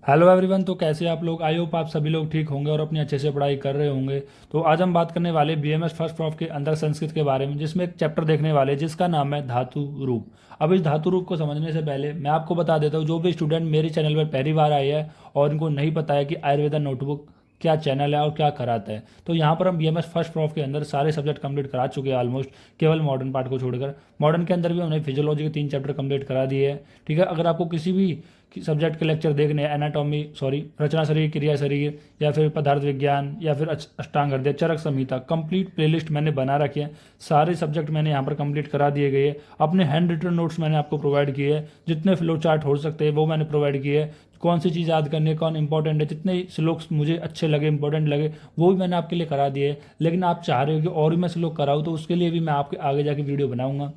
Hello everyone. तो कैसे आप लोग? आई होप आप सभी लोग ठीक होंगे और अपनी अच्छे से पढ़ाई कर रहे होंगे। तो आज हम बात करने वाले बीएमएस फर्स्ट प्रॉफ के अंदर संस्कृत के बारे में, जिसमें एक चैप्टर देखने वाले जिसका नाम है धातु रूप। अब इस धातु रूप को समझने से पहले मैं आपको बता देता हूँ, जो भी स्टूडेंट मेरे चैनल पर पहली बार आए हैं और इनको नहीं पता है कि आयुर्वेदा नोटबुक क्या चैनल है और क्या कराता है, तो यहाँ पर हम बीएमएस फर्स्ट प्रॉफ के अंदर सारे सब्जेक्ट कंप्लीट करा चुके हैं ऑलमोस्ट, केवल मॉडर्न पार्ट को छोड़कर। मॉडर्न के अंदर भी हमने फिजियोलॉजी के 3 चैप्टर कंप्लीट करा दिए हैं। ठीक है, अगर आपको किसी भी सब्जेक्ट के लेक्चर देखने, एनाटॉमी सॉरी रचना शरीर, क्रिया शरीर, या फिर पदार्थ विज्ञान, या फिर अष्टांग हृदय, चरक संहिता, कंप्लीट प्लेलिस्ट मैंने बना रखी है। सारे सब्जेक्ट मैंने यहाँ पर कंप्लीट करा दिए गए हैं। अपने हैंड रिटन नोट्स मैंने आपको प्रोवाइड किए हैं, जितने फ्लो चार्ट हो सकते हैं वो मैंने प्रोवाइड किए हैं। कौन सी चीज़ याद करनी है, कौन इंपॉर्टेंट है, जितने श्लोक मुझे अच्छे लगे, इंपॉर्टेंट लगे, वो भी मैंने आपके लिए करा दिए है। लेकिन आप चाह रहे हो कि और भी मैं श्लोक कराऊँ, तो उसके लिए भी मैं आपके आगे जाके वीडियो बनाऊंगा।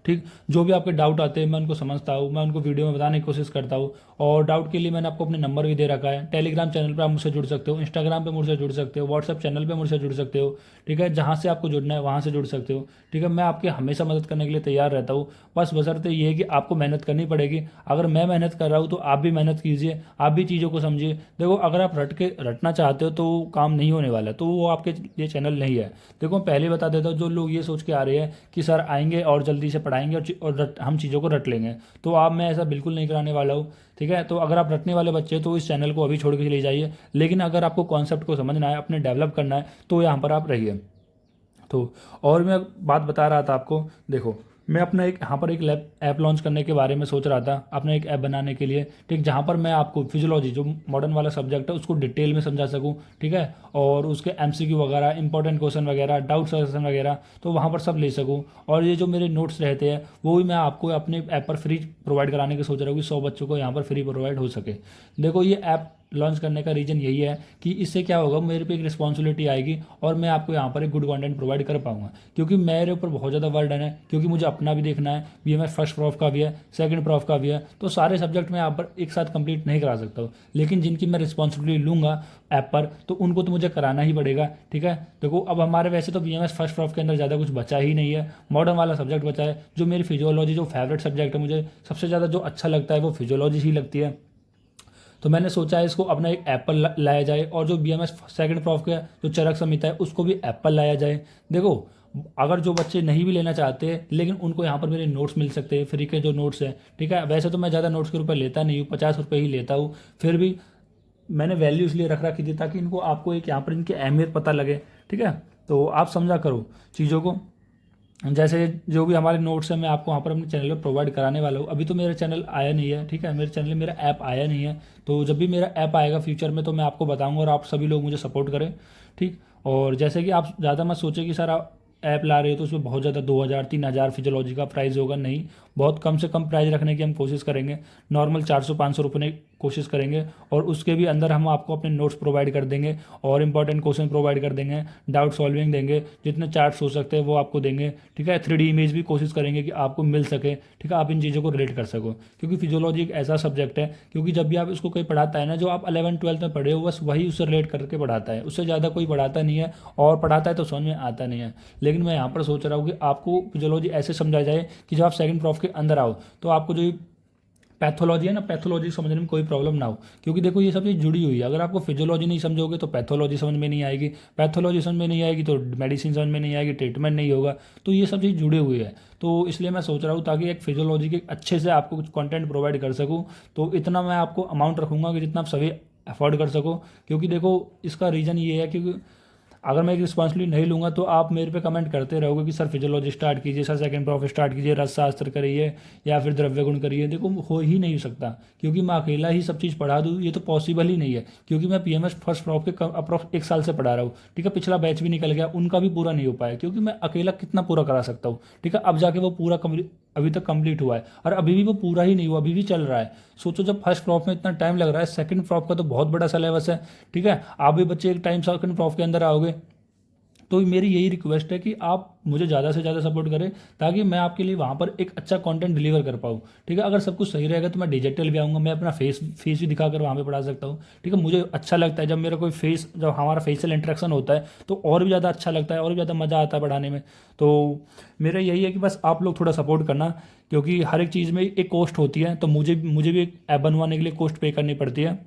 ठीक, जो भी आपके डाउट आते हैं मैं उनको समझता हूँ, मैं उनको वीडियो में बताने की कोशिश करता हूँ। और डाउट के लिए मैंने आपको अपने नंबर भी दे रखा है। टेलीग्राम चैनल पर आप मुझसे जुड़ सकते हो, इंस्टाग्राम पे मुझसे जुड़ सकते हो, व्हाट्सअप चैनल पे मुझसे जुड़ सकते हो। ठीक है, जहाँ से आपको जुड़ना है वहाँ से जुड़ सकते हो। ठीक है, मैं आपकी हमेशा मदद करने के लिए तैयार रहता हूँ। बस बशर्ते ये है कि आपको मेहनत करनी पड़ेगी। अगर मैं मेहनत कर रहा हूँ तो आप भी मेहनत कीजिए, आप भी चीज़ों को समझिए। देखो, अगर आप रटना चाहते हो तो वो काम नहीं होने वाला, तो वो आपके लिए चैनल नहीं है। देखो, मैं पहले बता देता हूँ, जो लोग ये सोच के आ रहे हैं कि सर आएंगे और जल्दी से पढ़ाएंगे और हम चीज़ों को रट लेंगे, तो आप, मैं ऐसा बिल्कुल नहीं कराने वाला हूँ। ठीक है, तो अगर आप रटने वाले बच्चे हैं तो इस चैनल को अभी छोड़ के चले जाइए। लेकिन अगर आपको कॉन्सेप्ट को समझना है, अपने डेवलप करना है, तो यहाँ पर आप रहिए। तो और मैं बात बता रहा था आपको। देखो, मैं अपना एक यहाँ पर एक लैब ऐप लॉन्च करने के बारे में सोच रहा था, अपना एक ऐप बनाने के लिए। ठीक, जहाँ पर मैं आपको फिजियोलॉजी, जो मॉडर्न वाला सब्जेक्ट है, उसको डिटेल में समझा सकूँ। ठीक है, और उसके एमसीक्यू वगैरह, इंपॉर्टेंट क्वेश्चन वगैरह, डाउट सजेशन वगैरह, तो वहाँ पर सब ले सकूँ। और ये जो मेरे नोट्स रहते हैं वो भी मैं आपको अपने ऐप पर फ्री प्रोवाइड कराने की सोच रहा हूँ, कि 100 बच्चों को यहाँ पर फ्री प्रोवाइड हो सके। देखो, ये ऐप लॉन्च करने का रीज़न यही है कि इससे क्या होगा, मेरे पे एक रिस्पॉन्सिबिलिटी आएगी और मैं आपको यहाँ पर एक गुड कंटेंट प्रोवाइड कर पाऊंगा। क्योंकि मेरे ऊपर बहुत ज़्यादा बर्डन है, क्योंकि मुझे अपना भी देखना है। बीएमएस फर्स्ट प्रॉफ का भी है, सेकंड प्रॉफ का भी है, तो सारे सब्जेक्ट मैं यहाँ पर एक साथ कंप्लीट नहीं करा सकता हूँ। लेकिन जिनकी मैं रिस्पॉन्सिबिलिटी लूँगा ऐप पर, तो उनको तो मुझे कराना ही पड़ेगा। ठीक है, देखो, अब हमारे वैसे तो बीएमएस फर्स्ट प्रॉफ के अंदर ज़्यादा कुछ बचा ही नहीं है। मॉडर्न वाला सब्जेक्ट बचा है, जो मेरी फिजियोलॉजी, जो फेवरेट सब्जेक्ट है, मुझे सबसे ज़्यादा जो अच्छा लगता है वो फिजियोलॉजी ही लगती है। तो मैंने सोचा है इसको अपना एक ऐप पर लाया जाए, और जो बीएमएस सेकंड प्रॉफ का जो चरक संहिता है उसको भी ऐप पर लाया जाए। देखो, अगर जो बच्चे नहीं भी लेना चाहते, लेकिन उनको यहाँ पर मेरे नोट्स मिल सकते हैं, फ्री के जो नोट्स हैं। ठीक है, वैसे तो मैं ज़्यादा नोट्स के रुपये लेता नहीं हूँ, 50 रुपये ही लेता हूँ। फिर भी मैंने वैल्यू इसलिए रख रखी थी ताकि इनको, आपको एक यहाँ पर इनकी अहमियत पता लगे। ठीक है, तो आप समझा करो चीज़ों को। जैसे जो भी हमारे नोट्स हैं मैं आपको वहाँ पर अपने चैनल पर प्रोवाइड कराने वाला हूँ। अभी तो मेरा चैनल आया नहीं है, ठीक है, मेरे चैनल में मेरा ऐप आया नहीं है। तो जब भी मेरा ऐप आएगा फ्यूचर में, तो मैं आपको बताऊँगा, और आप सभी लोग मुझे सपोर्ट करें। ठीक, और जैसे कि आप ज़्यादा मत सोचें कि सर आप ऐप ला रहे हो तो उसमें बहुत ज़्यादा 2,000 3,000 फिजियोलॉजी का प्राइस होगा। नहीं, बहुत कम से कम प्राइस रखने की हम कोशिश करेंगे। नॉर्मल 400 500 रुपये कोशिश करेंगे, और उसके भी अंदर हम आपको अपने नोट्स प्रोवाइड कर देंगे, और इंपॉर्टेंट क्वेश्चन प्रोवाइड कर देंगे, डाउट सॉल्विंग देंगे, जितने चार्ट्स हो सकते हैं वो आपको देंगे। ठीक है, 3D इमेज भी कोशिश करेंगे कि आपको मिल सके। ठीक है, आप इन चीज़ों को रिलेट कर सको, क्योंकि फिजियोलॉजी एक ऐसा सब्जेक्ट है, क्योंकि जब भी आप इसको कोई पढ़ाता है ना, जो आप 11th 12th में पढ़े हो, बस वही उससे रिलेट करके पढ़ाता है, उससे ज़्यादा कोई पढ़ाता नहीं है। और पढ़ाता है तो समझ में आता नहीं है। लेकिन मैं यहाँ पर सोच रहा हूँ कि आपको फिजियोलॉजी ऐसे समझाया जाए कि जब आप सेकंड प्रॉफ के अंदर आओ, तो आपको जो पैथोलॉजी है ना, पैथोलॉजी समझने में कोई प्रॉब्लम ना हो। क्योंकि देखो, ये सब चीज़ जुड़ी हुई है। अगर आपको फिजियोलॉजी नहीं समझोगे तो पैथोलॉजी समझ में नहीं आएगी, पैथोलॉजी समझ में नहीं आएगी तो मेडिसिन समझ में नहीं आएगी, ट्रीटमेंट नहीं होगा। तो ये सब चीज़ जुड़ी हुई है। तो इसलिए मैं सोच रहा हूँ, ताकि एक फिजियोलॉजी के अच्छे से आपको कुछ कंटेंट प्रोवाइड कर सकूँ, तो इतना मैं आपको अमाउंट रखूँगा कि जितना आप सभी अफोर्ड कर सको। क्योंकि देखो, इसका रीज़न ये है, क्योंकि अगर मैं एक रिस्पॉन्सिबिलिटी नहीं लूँगा तो आप मेरे पे कमेंट करते रहोगे कि सर फिजियोलॉजी स्टार्ट कीजिए, सर सेकंड प्रॉफ स्टार्ट कीजिए, रसशास्त्र करिए, या फिर द्रव्य गुण करिए। देखो, हो ही नहीं सकता, क्योंकि मैं अकेला ही सब चीज़ पढ़ा दूँ, ये तो पॉसिबल ही नहीं है। क्योंकि मैं पीएमएस फर्स्ट प्रॉफ के अप्रॉक्स 1 साल से पढ़ा रहा हूँ। ठीक है, पिछला बैच भी निकल गया, उनका भी पूरा नहीं हो पाया, क्योंकि मैं अकेला कितना पूरा करा सकता हूँ। ठीक है, अब जाके वो पूरा अभी तक कंप्लीट हुआ है, और अभी भी वो पूरा ही नहीं हुआ, अभी भी चल रहा है। सोचो, जब फर्स्ट प्रॉफ में इतना टाइम लग रहा है, सेकंड प्रॉफ का तो बहुत बड़ा सिलेबस है। ठीक है, आप भी बच्चे एक टाइम सेकंड प्रॉफ के अंदर आओगे, तो मेरी यही रिक्वेस्ट है कि आप मुझे ज़्यादा से ज़्यादा सपोर्ट करें ताकि मैं आपके लिए वहाँ पर एक अच्छा कंटेंट डिलीवर कर पाऊँ। ठीक है, अगर सब कुछ सही रहेगा तो मैं डिजिटल भी आऊँगा, मैं अपना फेस फेस भी दिखाकर वहाँ पे पढ़ा सकता हूँ। ठीक है, मुझे अच्छा लगता है जब मेरा कोई फेस, जब हमारा फेशियल इंटरेक्शन होता है तो और भी ज़्यादा अच्छा लगता है और भी ज़्यादा मज़ा आता है पढ़ाने में। तो मेरा यही है कि बस आप लोग थोड़ा सपोर्ट करना, क्योंकि हर एक चीज़ में एक कॉस्ट होती है, तो मुझे मुझे भी एक ऐप बनवाने के लिए कॉस्ट पे करनी पड़ती है,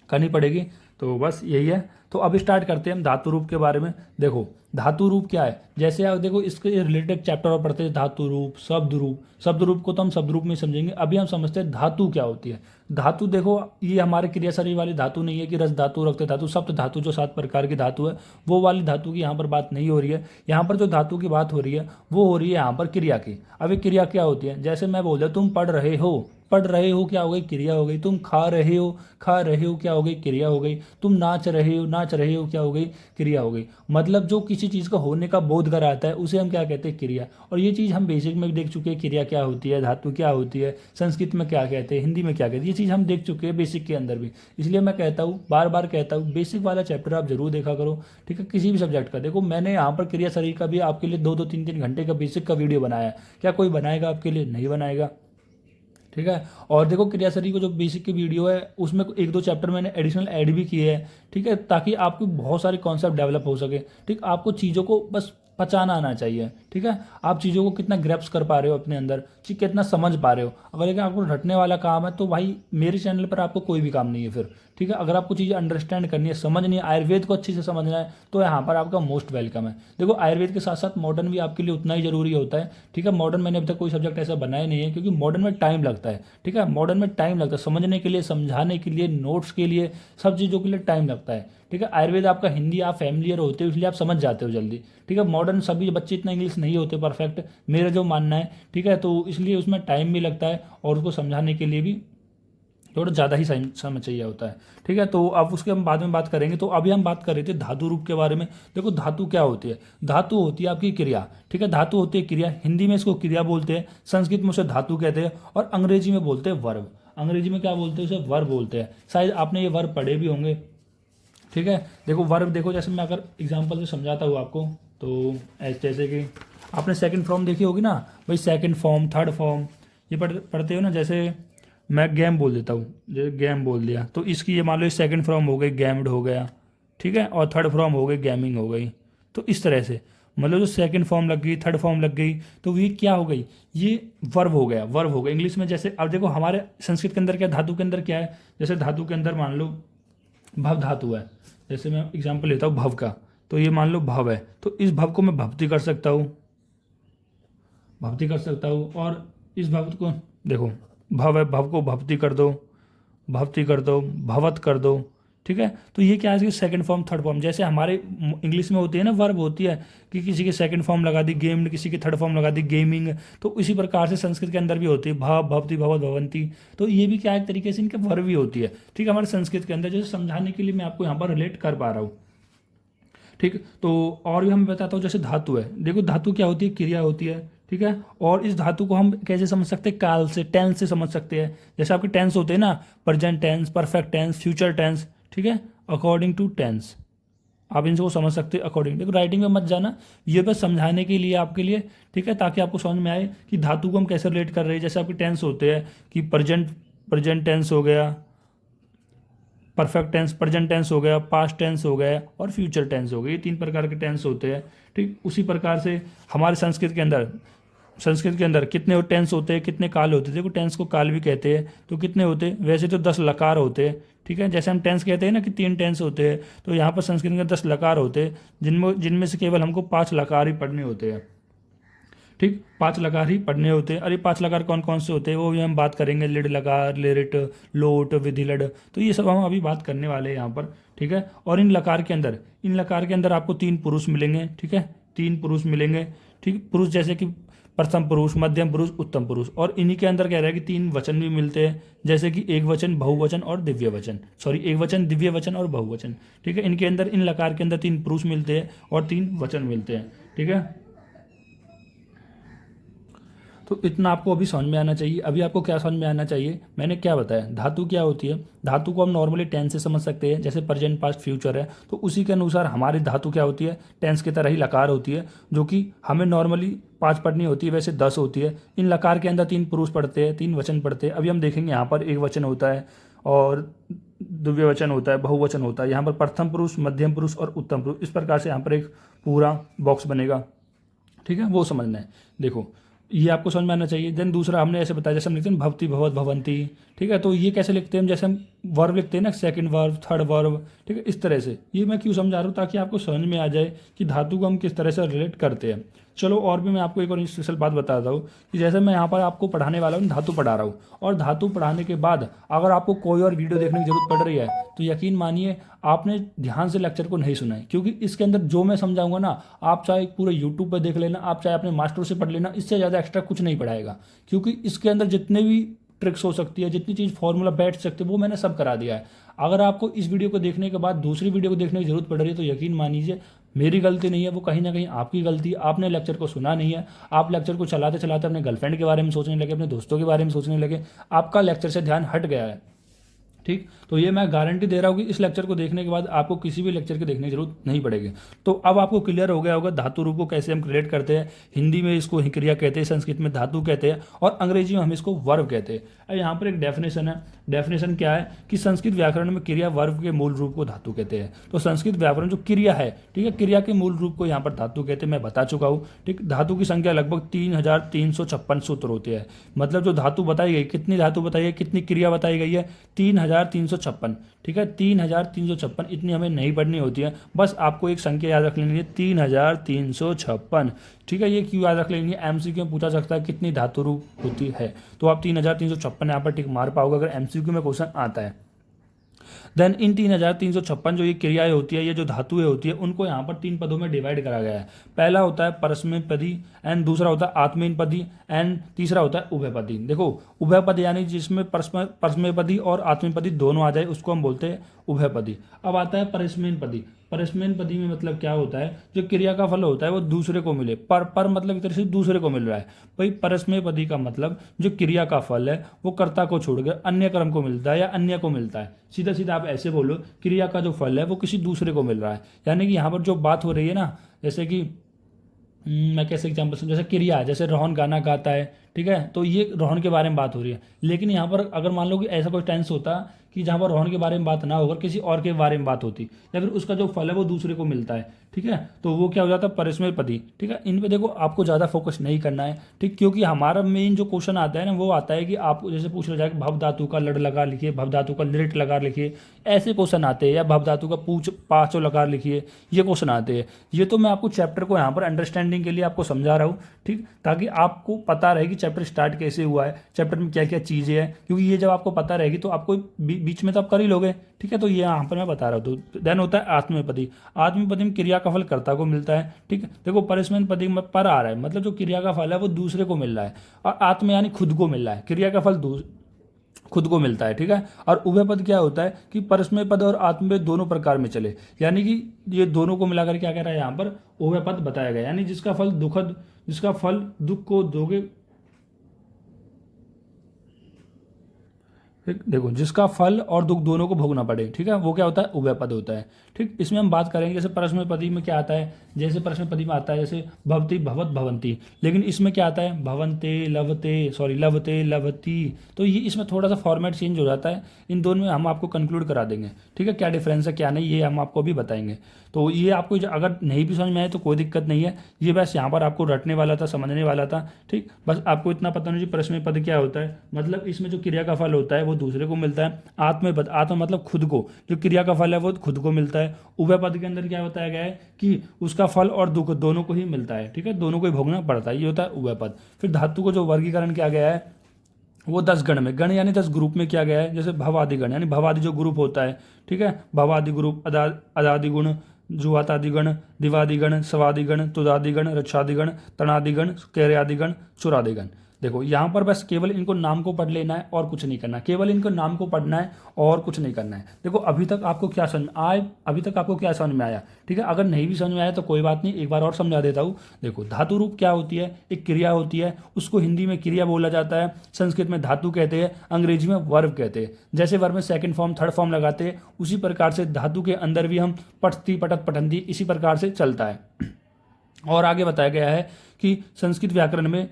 करनी पड़ेगी। तो बस यही है। तो अब स्टार्ट करते हैं हम धातु रूप के बारे में। देखो धातु रूप क्या है, जैसे आप देखो इसके रिलेटेड चैप्टर और पढ़ते हैं, धातु रूप, शब्द रूप। शब्द रूप को तो हम शब्द रूप में ही समझेंगे, अभी हम समझते हैं धातु क्या होती है। धातु देखो ये हमारे क्रिया शरीर वाली धातु नहीं है कि रस धातु, रक्त धातु, सप्त धातु जो 7 प्रकार की धातु है, वो वाली धातु की यहाँ पर बात नहीं हो रही है। यहाँ पर जो धातु की बात हो रही है वो हो रही है यहाँ पर क्रिया की। अब ये क्रिया क्या होती है, जैसे मैं बोल दिया तुम पढ़ रहे हो, पढ़ रहे हो क्या हो गई, क्रिया हो गई। तुम खा रहे हो, खा रहे हो क्या हो गई, क्रिया हो गई। तुम नाच रहे हो, नाच रहे हो क्या हो गई, क्रिया हो गई। मतलब जो किसी चीज़ का होने का बोध कराता है उसे हम क्या कहते हैं, क्रिया। और ये चीज़ हम बेसिक में भी देख चुके हैं, क्रिया क्या होती है, धातु क्या होती है, संस्कृत में क्या कहते हैं, हिंदी में क्या कहते हैं, ये चीज़ हम देख चुके हैं बेसिक के अंदर भी। इसलिए मैं कहता हूँ, बार बार कहता हूँ, बेसिक वाला चैप्टर आप जरूर देखा करो। ठीक है, किसी भी सब्जेक्ट का। देखो मैंने यहाँ पर क्रिया शरीर का भी आपके लिए 2-2 3-3 घंटे का बेसिक का वीडियो बनाया है, क्या कोई बनाएगा आपके लिए, नहीं बनाएगा। ठीक है, और देखो क्रिया शरीर को जो बेसिक की वीडियो है उसमें 1-2 चैप्टर मैंने एडिशनल ऐड भी किए हैं। ठीक है, ताकि आपको बहुत सारे कॉन्सेप्ट डेवलप हो सके। ठीक, आपको चीज़ों को बस पहचाना आना चाहिए। ठीक है, आप चीज़ों को कितना ग्रैप्स कर पा रहे हो अपने अंदर, कितना समझ पा रहे हो। अगर लेकिन आपको रटने वाला काम है तो भाई मेरे चैनल पर आपको कोई भी काम नहीं है फिर। ठीक है, अगर आपको चीज़ें अंडरस्टैंड करनी है, समझनी है, आयुर्वेद को अच्छे से समझना है, तो यहाँ पर आपका मोस्ट वेलकम है। देखो आयुर्वेद के साथ साथ मॉडर्न भी आपके लिए उतना ही जरूरी होता है। ठीक है, मॉडर्न मैंने अभी तक कोई सब्जेक्ट ऐसा बनाया नहीं है, क्योंकि मॉडर्न में टाइम लगता है। ठीक है, मॉडर्न में टाइम लगता है समझने के लिए, समझाने के लिए, नोट्स के लिए, सब चीज़ों के लिए टाइम लगता है। ठीक है, आयुर्वेद आपका हिंदी आप फैमिलियर होते हो इसलिए आप समझ जाते हो जल्दी। ठीक है, मॉडर्न सभी बच्चे इतना इंग्लिश नहीं होते परफेक्ट, मेरा जो मानना है। ठीक है, तो इसलिए उसमें टाइम भी लगता है और उसको समझाने के लिए भी थोड़ा ज़्यादा ही समय चाहिए होता है। ठीक है, तो अब उसके हम बाद में बात करेंगे। तो अभी हम बात कर रहे थे धातु रूप के बारे में। देखो धातु क्या होती है, धातु होती है आपकी क्रिया। ठीक है, धातु होती है क्रिया, हिंदी में इसको क्रिया बोलते हैं, संस्कृत में उसे धातु कहते हैं, और अंग्रेजी में बोलते हैं वर्ब। अंग्रेजी में क्या बोलते हैं, उसे वर्ब बोलते हैं। शायद आपने ये वर्ब पढ़े भी होंगे। ठीक है, देखो वर्ब देखो, जैसे मैं अगर एग्जांपल से समझाता हूँ आपको, तो जैसे कि आपने सेकंड फॉर्म देखी होगी ना भाई, सेकंड फॉर्म, थर्ड फॉर्म, ये पढ़ते हो ना। जैसे मैं गेम बोल देता हूँ, जैसे गेम बोल दिया तो इसकी ये मान लो सेकंड फॉर्म हो गई, गेम्ड हो गया। ठीक है, और थर्ड फॉर्म हो गई, गेमिंग हो गई। तो इस तरह से मतलब जो सेकंड फॉर्म लग गई, थर्ड फॉर्म लग गई, तो ये क्या हो गई, ये वर्ब हो गया, वर्ब हो गया इंग्लिश में। जैसे अब देखो हमारे संस्कृत के अंदर क्या, धातु के अंदर क्या है, जैसे धातु के अंदर मान लो भव धातु है। जैसे मैं एग्जाम्पल लेता हूँ भव का, तो ये मान लो भव है, तो इस भव को मैं भक्ति कर सकता हूँ, भक्ति कर सकता हूँ। और इस भव को देखो, भव है, भव को भक्ति कर दो, भक्ति कर दो, भवत कर दो। ठीक है, तो ये क्या है कि सेकंड फॉर्म, थर्ड फॉर्म, जैसे हमारे इंग्लिश में होती है ना वर्ब होती है कि किसी के सेकंड फॉर्म लगा दी गेम्ड, किसी के थर्ड फॉर्म लगा दी गेमिंग। तो इसी प्रकार से संस्कृत के अंदर भी होती है भव, भवती, भवत, भवंती। तो ये भी क्या एक तरीके से इनके वर्ब भी होती है। ठीक है, हमारे संस्कृत के अंदर, जैसे समझाने के लिए मैं आपको यहाँ पर रिलेट कर पा रहा हूँ। ठीक, तो और भी हम बताता हूँ, जैसे धातु है, देखो धातु क्या होती है, क्रिया होती है। ठीक है, और इस धातु को हम कैसे समझ सकते हैं, काल से, टेंस से समझ सकते हैं। जैसे आपके टेंस होते हैं ना, present tense, perfect tense, future tense. ठीक है, अकॉर्डिंग टू टेंस आप इनको समझ सकते हैं अकॉर्डिंग। देखो राइटिंग में मत जाना, ये बस समझाने के लिए आपके लिए। ठीक है, ताकि आपको समझ में आए कि धातु को हम कैसे रिलेट कर रहे हैं। जैसे आपके टेंस होते हैं कि प्रेजेंट टेंस हो गया, परफेक्ट टेंस, प्रेजेंट टेंस हो गया, पास्ट टेंस हो गया, और फ्यूचर टेंस हो गया। ये 3 प्रकार के टेंस होते हैं। ठीक, उसी प्रकार से हमारे संस्कृत के अंदर कितने टेंस होते हैं, कितने काल होते हैं। देखो टेंस को काल भी कहते हैं, तो कितने होते हैं, वैसे तो 10 लकार होते हैं। ठीक है, जैसे हम टेंस कहते हैं ना कि 3 टेंस होते हैं, तो यहाँ पर संस्कृत में 10 लकार होते हैं, जिनमें से केवल हमको 5 लकार ही पढ़ने होते हैं। ठीक, 5 लकार ही पढ़ने होते हैं। अरे 5 लकार कौन कौन से होते हैं वो भी हम बात करेंगे, लिड लकार, लिरिट, लोट, विधि लड, तो ये सब हम अभी बात करने वाले हैं यहाँ पर। ठीक है, और इन लकार के अंदर आपको 3 पुरुष मिलेंगे। ठीक है, 3 पुरुष मिलेंगे। ठीक, पुरुष जैसे कि प्रथम पुरुष, मध्यम पुरुष, उत्तम पुरुष। और इन्हीं के अंदर कह रहा है कि 3 वचन भी मिलते हैं, जैसे कि एक वचन, बहुवचन और दिव्य वचन। सॉरी, एक वचन, दिव्य वचन और बहुवचन। ठीक है, इनके अंदर, इन लकार के अंदर 3 पुरुष मिलते हैं और 3 वचन मिलते हैं। ठीक है, तो इतना आपको अभी समझ में आना चाहिए। अभी आपको क्या समझ में आना चाहिए, मैंने क्या बताया, धातु क्या होती है। धातु को हम नॉर्मली टेंस से समझ सकते हैं, जैसे प्रेजेंट पास्ट फ्यूचर है, तो उसी के अनुसार हमारी धातु क्या होती है, टेंस की तरह ही लकार होती है, जो कि हमें नॉर्मली 5 पढ़नी होती है, वैसे 10 होती है। इन लकार के अंदर 3 पुरुष पढ़ते हैं, 3 वचन पढ़ते हैं। अभी हम देखेंगे यहाँ पर एक वचन होता है और द्वितीय वचन होता है, बहुवचन होता है। यहाँ पर प्रथम पुरुष, मध्यम पुरुष और उत्तम पुरुष, इस प्रकार से यहाँ पर एक पूरा बॉक्स बनेगा। ठीक है, वो समझना है। देखो ये आपको समझ में आना चाहिए। देन दूसरा हमने ऐसे बताया, जैसे हम लिखते हैं भवती, भवत, भवंती। ठीक है, तो ये कैसे लिखते हैं, जैसे हम वर्ब लिखते हैं ना, सेकंड वर्ब, थर्ड वर्ब। ठीक है, इस तरह से। ये मैं क्यों समझा रहा हूँ, ताकि आपको समझ में आ जाए कि धातु को हम किस तरह से रिलेट करते हैं। चलो और भी मैं आपको एक और स्पेशल बात बताता हूँ कि जैसे मैं यहाँ पर आपको पढ़ाने वाला हूँ, धातु पढ़ा रहा हूँ, और धातु पढ़ाने के बाद अगर आपको कोई और वीडियो देखने की जरूरत पड़ रही है, तो यकीन मानिए आपने ध्यान से लेक्चर को नहीं सुना है, क्योंकि इसके अंदर जो मैं समझाऊंगा ना, आप चाहे पूरे यूट्यूब पर देख लेना, आप चाहे अपने मास्टर से पढ़ लेना, इससे ज़्यादा एक्स्ट्रा कुछ नहीं पढ़ाएगा। क्योंकि इसके अंदर जितने भी ट्रिक्स हो सकती है, जितनी चीज़ फॉर्मूला बैठ सकते हैं, वो मैंने सब करा दिया है। अगर आपको इस वीडियो को देखने के बाद दूसरी वीडियो को देखने की जरूरत पड़ रही है, तो यकीन मान लीजिए मेरी गलती नहीं है, वो कहीं ना कहीं आपकी गलती है। आपने लेक्चर को सुना नहीं है, आप लेक्चर को चलाते चलाते अपने गर्लफ्रेंड के बारे में सोचने लगे, अपने दोस्तों के बारे में सोचने लगे, आपका लेक्चर से ध्यान हट गया है। ठीक, तो ये मैं गारंटी दे रहा हूँ कि इस लेक्चर को देखने के बाद आपको किसी भी लेक्चर के देखने की जरूरत नहीं पड़ेगी। तो अब आपको क्लियर हो गया होगा धातु रूप को कैसे हम रिलेट करते हैं। हिंदी में इसको क्रिया कहते हैं, संस्कृत में धातु कहते हैं, और अंग्रेजी में हम इसको वर्ब कहते हैं। अब यहाँ पर एक डेफिनेशन है। डेफिनेशन क्या है कि संस्कृत व्याकरण में क्रिया वर्ब के मूल रूप को धातु कहते हैं। तो संस्कृत व्याकरण जो क्रिया है, ठीक है, क्रिया के मूल रूप को यहाँ पर धातु कहते हैं, मैं बता चुका हूँ। ठीक, धातु की संख्या लगभग 3356 सूत्र होते हैं। मतलब जो धातु बताई गई, कितनी धातु बताई गई, कितनी क्रिया बताई गई है, 3356। ठीक है, 3356, इतनी हमें नहीं पढ़नी होती है, बस आपको एक संख्या याद रख लेनी है, 3356। ठीक है, ये क्यों याद रख लेनी है, एमसीक्यू में पूछा सकता है कितनी धातु रूप होती है, तो आप 3356 यहाँ पर टिक मार पाओगे अगर एमसीक्यू में क्वेश्चन आता है। देन इन 3356 जो ये क्रियाएं होती है, ये जो धातुएं होती है, उनको यहाँ पर 3 पदों में डिवाइड करा गया है। पहला होता है परस्मैपदी पदी, एंड दूसरा होता है आत्मीय पदी, एंड तीसरा होता है उभयपदी। देखो उभयपद यानी जिसमें परस्मैपदी और आत्मीय पदी दोनों आ जाए, उसको हम बोलते हैं उभयपदी। अब आता है परस्मैन पदी। परस्मैन पदी में मतलब क्या होता है, जो क्रिया का फल होता है वो दूसरे को मिले। पर मतलब एक तरह से दूसरे को मिल रहा है। भाई परस्मैन पदी का मतलब जो क्रिया का फल है वो कर्ता को छोड़कर अन्य कर्म को मिलता है या अन्य को मिलता है। सीधा सीधा आप ऐसे बोलो, क्रिया का जो फल है वो किसी दूसरे को मिल रहा है। यानी कि यहाँ पर जो बात हो रही है ना, जैसे कि मैं कैसे एग्जाम्पल समझ, जैसे क्रिया है, जैसे रोहन गाना गाता है, ठीक है, तो ये रोहन के बारे में बात हो रही है। लेकिन यहाँ पर अगर मान लो कि ऐसा कोई टेंस होता कि जहाँ पर रोहन के बारे में बात ना होकर किसी और के बारे में बात होती, या फिर उसका जो फल है वो दूसरे को मिलता है, ठीक है, तो वो क्या हो जाता है परस्मैपदी पदी। ठीक है, इन पे देखो आपको ज़्यादा फोकस नहीं करना है। ठीक, क्योंकि हमारा मेन जो क्वेश्चन आता है ना, वो आता है कि आप जैसे पूछ रहा जाए कि भव धातु का लड़ लगा लिखिए, भव धातु का लिट लगा लिखिए, ऐसे क्वेश्चन आते हैं, या भव धातु का पूछ पाँचों लगा लिखिए, ये क्वेश्चन आते हैं। ये तो मैं आपको चैप्टर को यहाँ पर अंडरस्टैंडिंग के लिए आपको समझा रहा हूँ, ठीक, ताकि आपको पता रहे कि चैप्टर स्टार्ट कैसे हुआ है, चैप्टर में क्या क्या चीज़ें हैं, क्योंकि ये जब आपको पता रहेगी तो आपको बीच में तो आप कर ही लोगे। ठीक है, तो ये यहाँ पर मैं बता रहा हूँ। तो देन होता है आत्मीय पदी। आत्मीय पदी में क्रिया का फल कर्ता को मिलता है। ठीक है, देखो परस्मैन पदी में पर आ रहा है, मतलब जो क्रिया का फल है वो दूसरे को मिल रहा है, और आत्म यानी खुद को मिल रहा है, क्रिया का फल खुद को मिलता है। ठीक है, और उभय पद क्या होता है कि परस्मय पद और आत्मपद दोनों प्रकार में चले, यानी कि ये दोनों को मिलाकर क्या कह रहा है यहाँ पर उभय पद बताया गया, यानी जिसका फल दुख को दोगे। ठीक, देखो जिसका फल और दुख दोनों को भोगना पड़े, ठीक है, वो क्या होता है उभय पद होता है। ठीक, इसमें हम बात करेंगे जैसे परस्मय पदी में क्या आता है, जैसे परस्मय पदी में आता है जैसे भवती, भवत, भवंती, लेकिन इसमें क्या आता है भवंते, लवते, लवती। तो ये इसमें थोड़ा सा फॉर्मेट चेंज हो जाता है। इन दोनों में हम आपको कंक्लूड करा देंगे, ठीक है, क्या डिफरेंस है क्या नहीं, ये हम आपको भी बताएंगे। तो ये आपको अगर नहीं भी समझ में आए तो कोई दिक्कत नहीं है, ये बस यहाँ पर आपको रटने वाला था, समझने वाला था। ठीक, बस आपको इतना पता नहीं परस्मय पद क्या होता है, मतलब इसमें जो क्रिया का फल होता है वो दूसरे को मिलता है। आत्मपद, आत्म मतलब खुद को, जो क्रिया का फल है वो खुद को मिलता है। उभय पद के अंदर क्या बताया गया है कि उसका फल और दुख दोनों को ही मिलता है, ठीक है, दोनों को ही भोगना पड़ता है, ये होता है उभय पद। फिर धातु को जो वर्गीकरण किया गया है वो 10 गण में, गण यानी 10 ग्रुप में किया गया है। जैसे भवादि गण, यानी भवादि जो ग्रुप होता है, ठीक है, भवादि ग्रुप, अदादि गुण, जुहातादि गण, दिवादि गण, स्वादि गण, तुदादि गण, रक्षादि गण, तणादि गण, कैर्यादि गण, चुरादि गण। देखो यहाँ पर बस केवल इनको नाम को पढ़ लेना है और कुछ नहीं करना है, केवल इनको नाम को पढ़ना है और कुछ नहीं करना है। देखो अभी तक आपको क्या समझ आए, अभी तक आपको क्या समझ में आया, ठीक है। अगर नहीं भी समझ में आया तो कोई बात नहीं, एक बार और समझा देता हूँ। देखो धातु रूप क्या होती है, एक क्रिया होती है, उसको हिंदी में क्रिया बोला जाता है, संस्कृत में धातु कहते हैं, अंग्रेजी में वर्ब कहते हैं। जैसे वर्ब में सेकंड फॉर्म थर्ड फॉर्म लगाते हैं, उसी प्रकार से धातु के अंदर भी हम पठती पठत पठंती इसी प्रकार से चलता है। और आगे बताया गया है कि संस्कृत व्याकरण में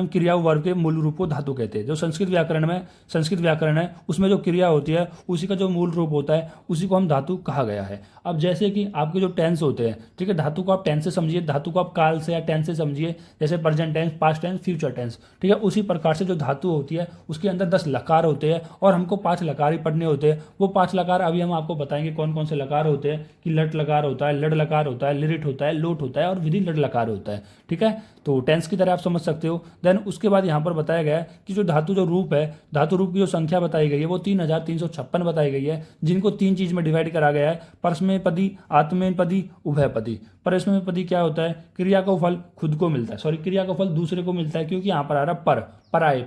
क्रिया व वर्ब के मूल रूप को धातु कहते हैं। जो संस्कृत व्याकरण है उसमें जो क्रिया होती है उसी का जो मूल रूप होता है उसी को हम धातु कहा गया है। अब जैसे कि आपके जो टेंस होते हैं, ठीक है, धातु को आप टेंस से समझिए, धातु को आप काल से या टेंस से समझिए, जैसे present tense, past tense, future tense, ठीक है। उसी प्रकार से जो धातु होती है उसके अंदर 10 लकार होते हैं और हमको 5 लकार ही पढ़ने होते हैं। वो 5 लकार अभी हम आपको बताएंगे कौन कौन से लकार होते हैं, कि लट लकार होता है, लड लकार होता है, लिरिट होता है, लोट होता है और विधि लड लकार होता है, ठीक है। तो टेंस की तरह आप समझ सकते हो। देन उसके बाद यहाँ पर बताया गया है कि जो धातु जो रूप है, धातु रूप की जो संख्या बताई गई है वो 3356 बताई गई है, जिनको 3 चीज में डिवाइड करा गया है, परस्मैपदी, आत्मनेपदी, उभयपदी। परस्मैपदी क्या होता है, क्रिया का फल खुद को मिलता है, सॉरी क्रिया का फल दूसरे को मिलता है, क्योंकि यहाँ पर आ रहा पर पराय,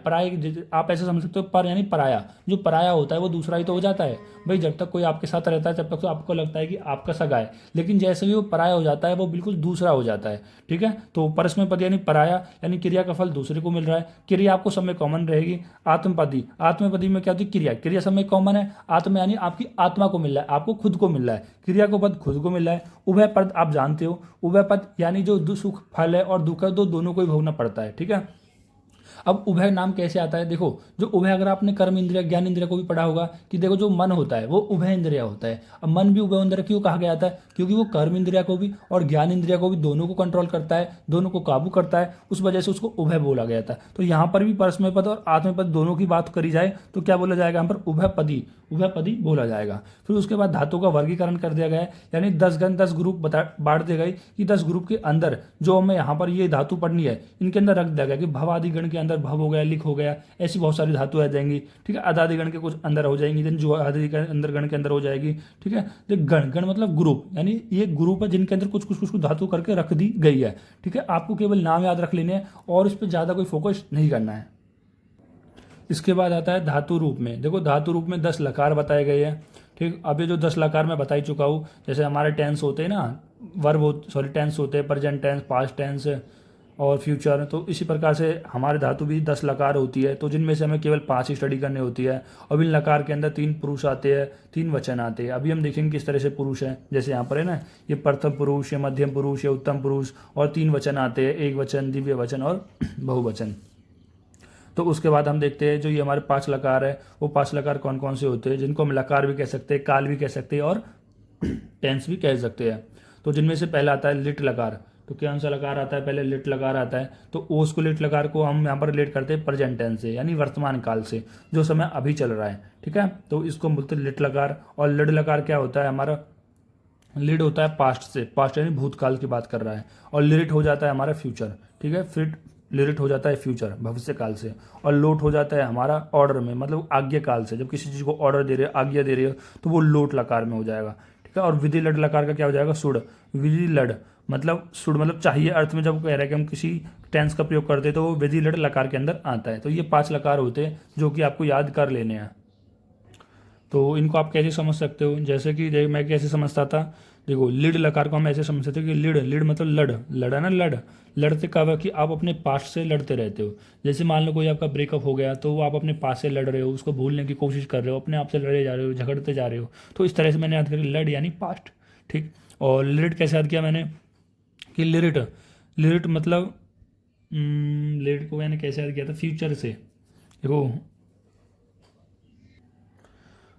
आप ऐसे समझ सकते हो, पर यानी पराया, जो पराया होता है वो दूसरा ही तो हो जाता है भाई। जब तक कोई आपके साथ रहता है तब तक तो आपको लगता है कि आपका सगा है, लेकिन जैसे भी वो पराया हो जाता है वो बिल्कुल दूसरा हो जाता है, ठीक है। तो परस्मैपदी यानी पराया, यानी क्रिया का फल दूसरे को मिल रहा है। क्रिया आपको सब में कॉमन रहेगी। आत्मपदी में क्या होती है, क्रिया सब में कॉमन है। आत्मा यानी आपकी आत्मा को मिल रहा है, आपको खुद को मिल रहा है, क्रिया को पद खुद को मिल रहा है। उभय पद आप जानते हो, उभय पद यानी जो सुख फल है और दुख है दोनों को ही भोगना पड़ता है, ठीक है। अब उभय नाम कैसे आता है, देखो जो उभय, अगर आपने कर्म इंद्रिय ज्ञान इंद्रिय को भी पढ़ा होगा कि देखो जो मन होता है वो उभय इंद्रिय होता है। अब मन भी उभय इंद्रिय क्यों कहा गया था, क्योंकि वो कर्म इंद्रिया को भी और ज्ञान इंद्रिया को भी दोनों को कंट्रोल करता है, दोनों को काबू करता है, उस वजह से उसको उभय बोला गया था। तो यहाँ पर भी परस्मय पद और आत्मय पद दोनों की बात करी जाए तो क्या बोला जाएगा, यहाँ पर उभयपदी बोला जाएगा। फिर उसके बाद धातु का वर्गीकरण कर दिया गया है, यानी 10 गण 10 ग्रुप बांट दिए गए कि 10 ग्रुप के अंदर जो हमें यहाँ पर ये धातु पढ़नी है इनके अंदर रख दिया गया कि भव आदि गण के अंदर भव हो गया, लिख हो गया, ऐसी बहुत सारी धातु आ जाएंगी, ठीक है। अदादि गण के कुछ अंदर हो जाएंगी, देन जो आदि के अंदर गण के अंदर हो जाएगी, ठीक है। तो गण मतलब ग्रुप, यानी ये ग्रुप है जिनके अंदर कुछ धातु करके रख दी गई है, ठीक है। आपको केवल नाम याद रख लेने हैं और इस पर ज़्यादा कोई फोकस नहीं करना है। इसके बाद आता है धातु रूप में। देखो धातु रूप में 10 लकार बताए गए हैं, ठीक। अब ये जो 10 लकार मैं बता ही चुका हूँ, जैसे हमारे टेंस होते हैं ना, टेंस होते हैं, प्रेजेंट टेंस, पास्ट टेंस और फ्यूचर, तो इसी प्रकार से हमारे धातु भी 10 लकार होती है, तो जिनमें से हमें केवल 5 ही स्टडी करनी होती है। अब इन लकार के अंदर 3 पुरुष आते हैं, 3 वचन आते हैं। अभी हम देखेंगे किस तरह से पुरुष है, जैसे यहाँ पर है ना, ये प्रथम पुरुष, ये मध्यम पुरुष, ये उत्तम पुरुष, और 3 वचन आते हैं, एक वचन, दिव्य वचन और बहुवचन। तो उसके बाद हम देखते हैं जो ये हमारे 5 लकार है, वो 5 लकार कौन कौन से होते हैं, जिनको हम लकार भी कह सकते हैं, काल भी कह सकते हैं और टेंस भी कह सकते हैं। तो जिनमें से पहला आता है लिट लकार। तो कौन सा लकार आता है, पहले लिट लकार आता है। तो ओस को लिट लकार को हम यहाँ पर रिलेट करते हैं प्रेजेंट टेंस से, यानी वर्तमान काल से, जो समय अभी चल रहा है, ठीक है। तो इसको हम बोलते हैं लिट लकार। और लिड लकार क्या होता है, हमारा लिड होता है पास्ट से, पास्ट यानी भूतकाल की बात कर रहा है, और लिरिट हो जाता है हमारा फ्यूचर, ठीक है। फिर लिरिट हो जाता है फ्यूचर, भविष्य काल से। और लोट हो जाता है हमारा ऑर्डर में, मतलब आज्ञा काल से, जब किसी चीज़ को ऑर्डर दे रहे हो, आज्ञा दे रहे हो, तो वो लोट लकार में हो जाएगा, ठीक है। और विधि लड लकार का क्या हो जाएगा, सुड। विधि लड मतलब सुड मतलब चाहिए अर्थ में जब कह रहा है कि हम किसी टेंस का प्रयोग करते हैं तो वो विधि लड लकार के अंदर आता है। तो ये 5 लकार होते हैं जो कि आपको याद कर लेने हैं। तो इनको आप कैसे समझ सकते हो, जैसे कि मैं कैसे समझता था, देखो लिड लकार को हम ऐसे समझ सकते हो कि लिड मतलब लड़ा ना, लड़ते कब है कि आप अपने पास्ट से लड़ते रहते हो। जैसे मान लो कोई आपका ब्रेकअप हो गया तो वो आप अपने पास्ट से लड़ रहे हो, उसको भूलने की कोशिश कर रहे हो, अपने आप से लड़े जा रहे हो, झगड़ते जा रहे हो। तो इस तरह से मैंने याद करी लड यानी पास्ट, ठीक। और लिरिट कैसे याद किया मैंने कि लिरिट मतलब लिरिट को मैंने कैसे याद किया था, फ्यूचर से। देखो